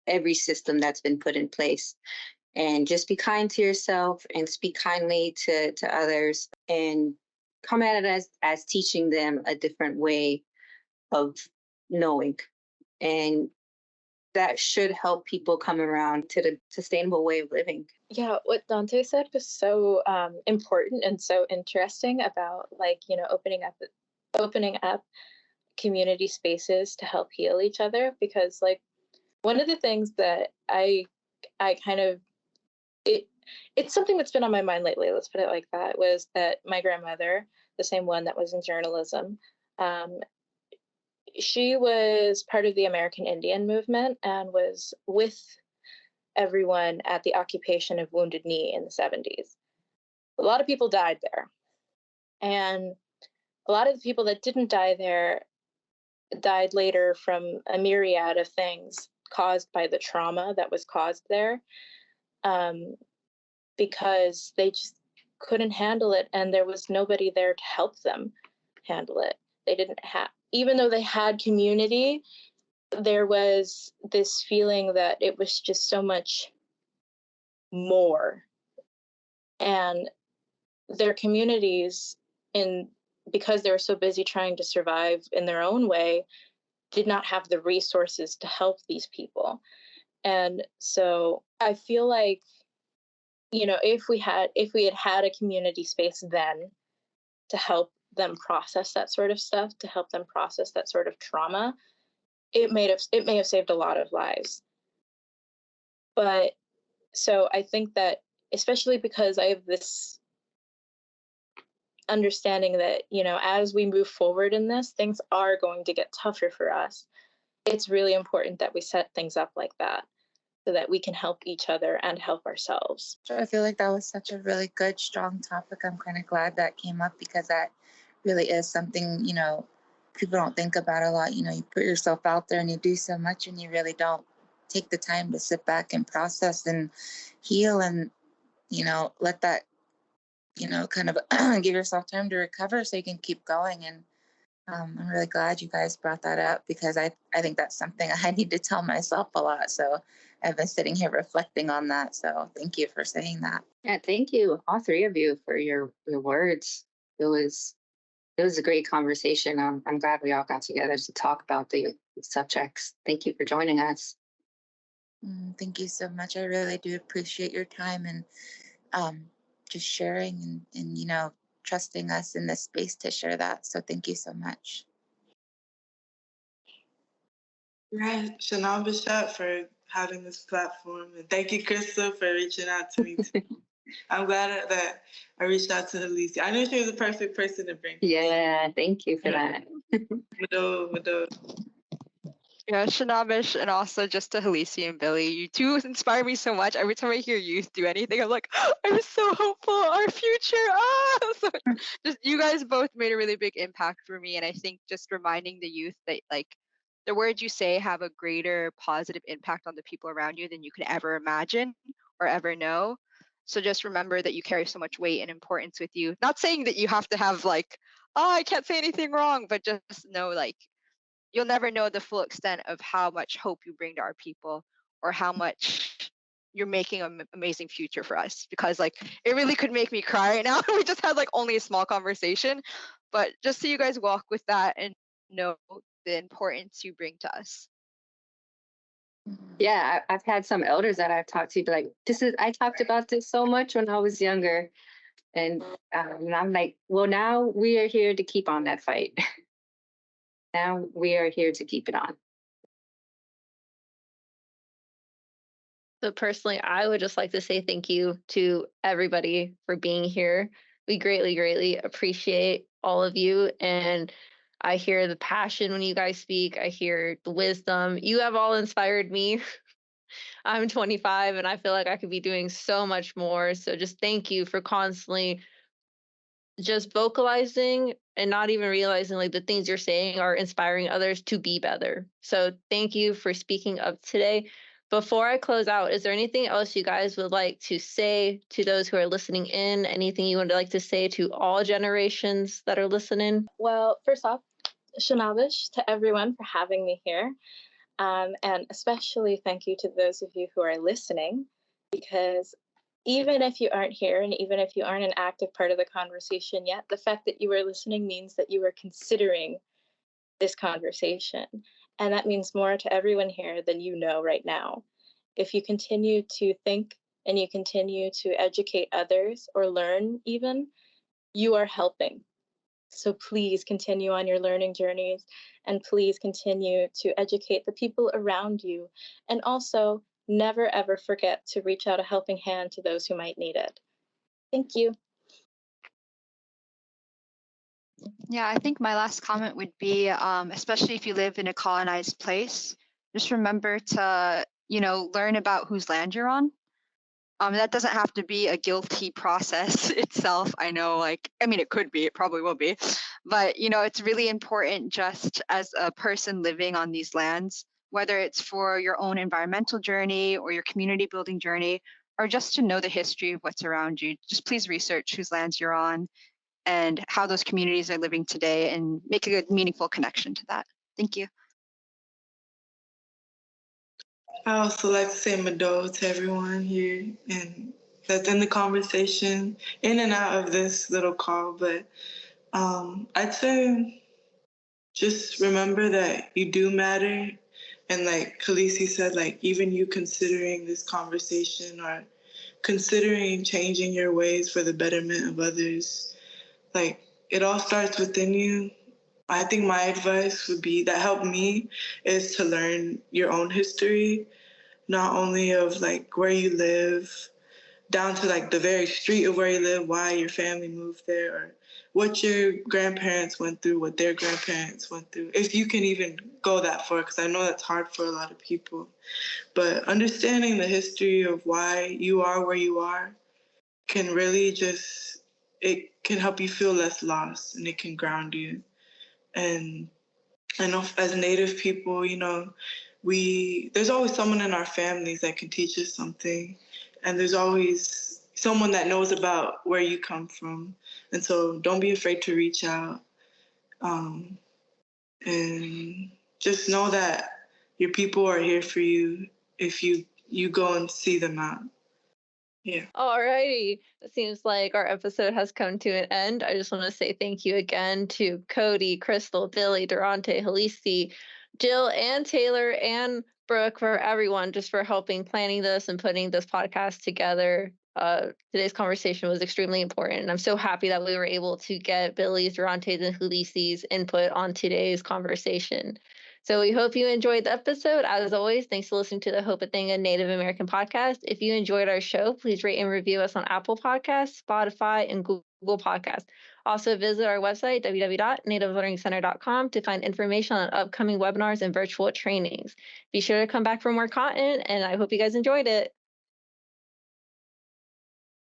G: every system that's been put in place. And just be kind to yourself and speak kindly to others, and come at it as teaching them a different way of knowing. And that should help people come around to the sustainable way of living.
C: Yeah, what Dante said was so important and so interesting about opening up community spaces to help heal each other, because like one of the things that I kind of it's something that's been on my mind lately, let's put it like that, was that my grandmother, the same one that was in journalism, she was part of the American Indian movement and was with everyone at the occupation of Wounded Knee in the 70s. A lot of people died there. And a lot of the people that didn't die there died later from a myriad of things caused by the trauma that was caused there, because they just couldn't handle it, and there was nobody there to help them handle it. They didn't have, even though they had community, there was this feeling that it was just so much more. And their communities, because they were so busy trying to survive in their own way, did not have the resources to help these people. And so I feel like, if we had had a community space then to help them process that sort of stuff, to help them process that sort of trauma, it may have saved a lot of lives. But so I think that, especially because I have this understanding that, as we move forward in this, things are going to get tougher for us. It's really important that we set things up like that so that we can help each other and help ourselves.
F: I feel like that was such a really good, strong topic. I'm kind of glad that came up, because that really is something, people don't think about a lot. You put yourself out there and you do so much, and you really don't take the time to sit back and process and heal and, let that, kind of give yourself time to recover so you can keep going. And I'm really glad you guys brought that up, because I think that's something I need to tell myself a lot. So I've been sitting here reflecting on that. So thank you for saying that.
G: Yeah, thank you, all three of you, for your words. It was a great conversation. I'm glad we all got together to talk about the subjects. Thank you for joining us.
F: Thank you so much. I really do appreciate your time and just sharing and trusting us in this space to share that. So thank you so much.
B: Right, Shannon Bishop for having this platform, and thank you, Krystle, for reaching out to me too. I'm glad that I reached out to Helesi. I knew she was the perfect person to bring.
G: Yeah, thank you for that.
B: Mado.
D: Yeah, Shanabish, and also just to Helesi and Billie, you two inspire me so much. Every time I hear youth do anything, I'm like, I'm so hopeful, our future. So just you guys both made a really big impact for me, and I think just reminding the youth that like the words you say have a greater positive impact on the people around you than you could ever imagine or ever know. So just remember that you carry so much weight and importance with you. Not saying that you have to have like, oh, I can't say anything wrong, but just know like you'll never know the full extent of how much hope you bring to our people or how much you're making an amazing future for us, because like it really could make me cry right now. We just had like only a small conversation, but just so you guys walk with that and know the importance you bring to us.
G: Yeah, I've had some elders that I've talked to be like, I talked about this so much when I was younger. And I'm like, well, now we are here to keep on that fight. Now we are here to keep it on.
E: So personally, I would just like to say thank you to everybody for being here. We greatly, greatly appreciate all of you. And I hear the passion when you guys speak. I hear the wisdom. You have all inspired me. I'm 25 and I feel like I could be doing so much more. So just thank you for constantly just vocalizing and not even realizing like the things you're saying are inspiring others to be better. So thank you for speaking up today. Before I close out, is there anything else you guys would like to say to those who are listening in? Anything you would like to say to all generations that are listening?
C: Well, first off, Shanavish to everyone for having me here. And especially thank you to those of you who are listening, because even if you aren't here and even if you aren't an active part of the conversation yet, the fact that you are listening means that you are considering this conversation. And that means more to everyone here than you know right now. If you continue to think and you continue to educate others or learn even, you are helping. So please continue on your learning journeys and please continue to educate the people around you. And also never ever forget to reach out a helping hand to those who might need it. Thank you.
D: Yeah, I think my last comment would be, especially if you live in a colonized place, just remember to, learn about whose land you're on. That doesn't have to be a guilty process itself. I know, it could be, it probably will be, but, it's really important just as a person living on these lands, whether it's for your own environmental journey or your community building journey, or just to know the history of what's around you. Just please research whose lands you're on and how those communities are living today and make a good, meaningful connection to that. Thank you.
B: I also like to say Mado to everyone here and that's in the conversation, in and out of this little call. But I'd say just remember that you do matter. And like Helesi said, like even you considering this conversation or considering changing your ways for the betterment of others, like it all starts within you. I think my advice would be that helped me is to learn your own history, not only of like where you live, down to like the very street of where you live, why your family moved there, or what your grandparents went through, what their grandparents went through, if you can even go that far, because I know that's hard for a lot of people. But understanding the history of why you are where you are can really just, it can help you feel less lost and it can ground you. And I know as Native people, there's always someone in our families that can teach us something. And there's always someone that knows about where you come from. And so don't be afraid to reach out. And just know that your people are here for you if you you go and see them out. Yeah.
E: Alrighty. It seems like our episode has come to an end. I just want to say thank you again to Cody, Krystle, Billie, Durante, Helesi, Jill, and Taylor, and Brooke, for everyone just for helping planning this and putting this podcast together. Today's conversation was extremely important, and I'm so happy that we were able to get Billie's, Durante's, and Helesi's input on today's conversation. So we hope you enjoyed the episode. As always, thanks for listening to the Hope a Thing, a Native American podcast. If you enjoyed our show, please rate and review us on Apple Podcasts, Spotify, and Google Podcasts. Also visit our website, www.nativelearningcenter.com, to find information on upcoming webinars and virtual trainings. Be sure to come back for more content, and I hope you guys enjoyed it.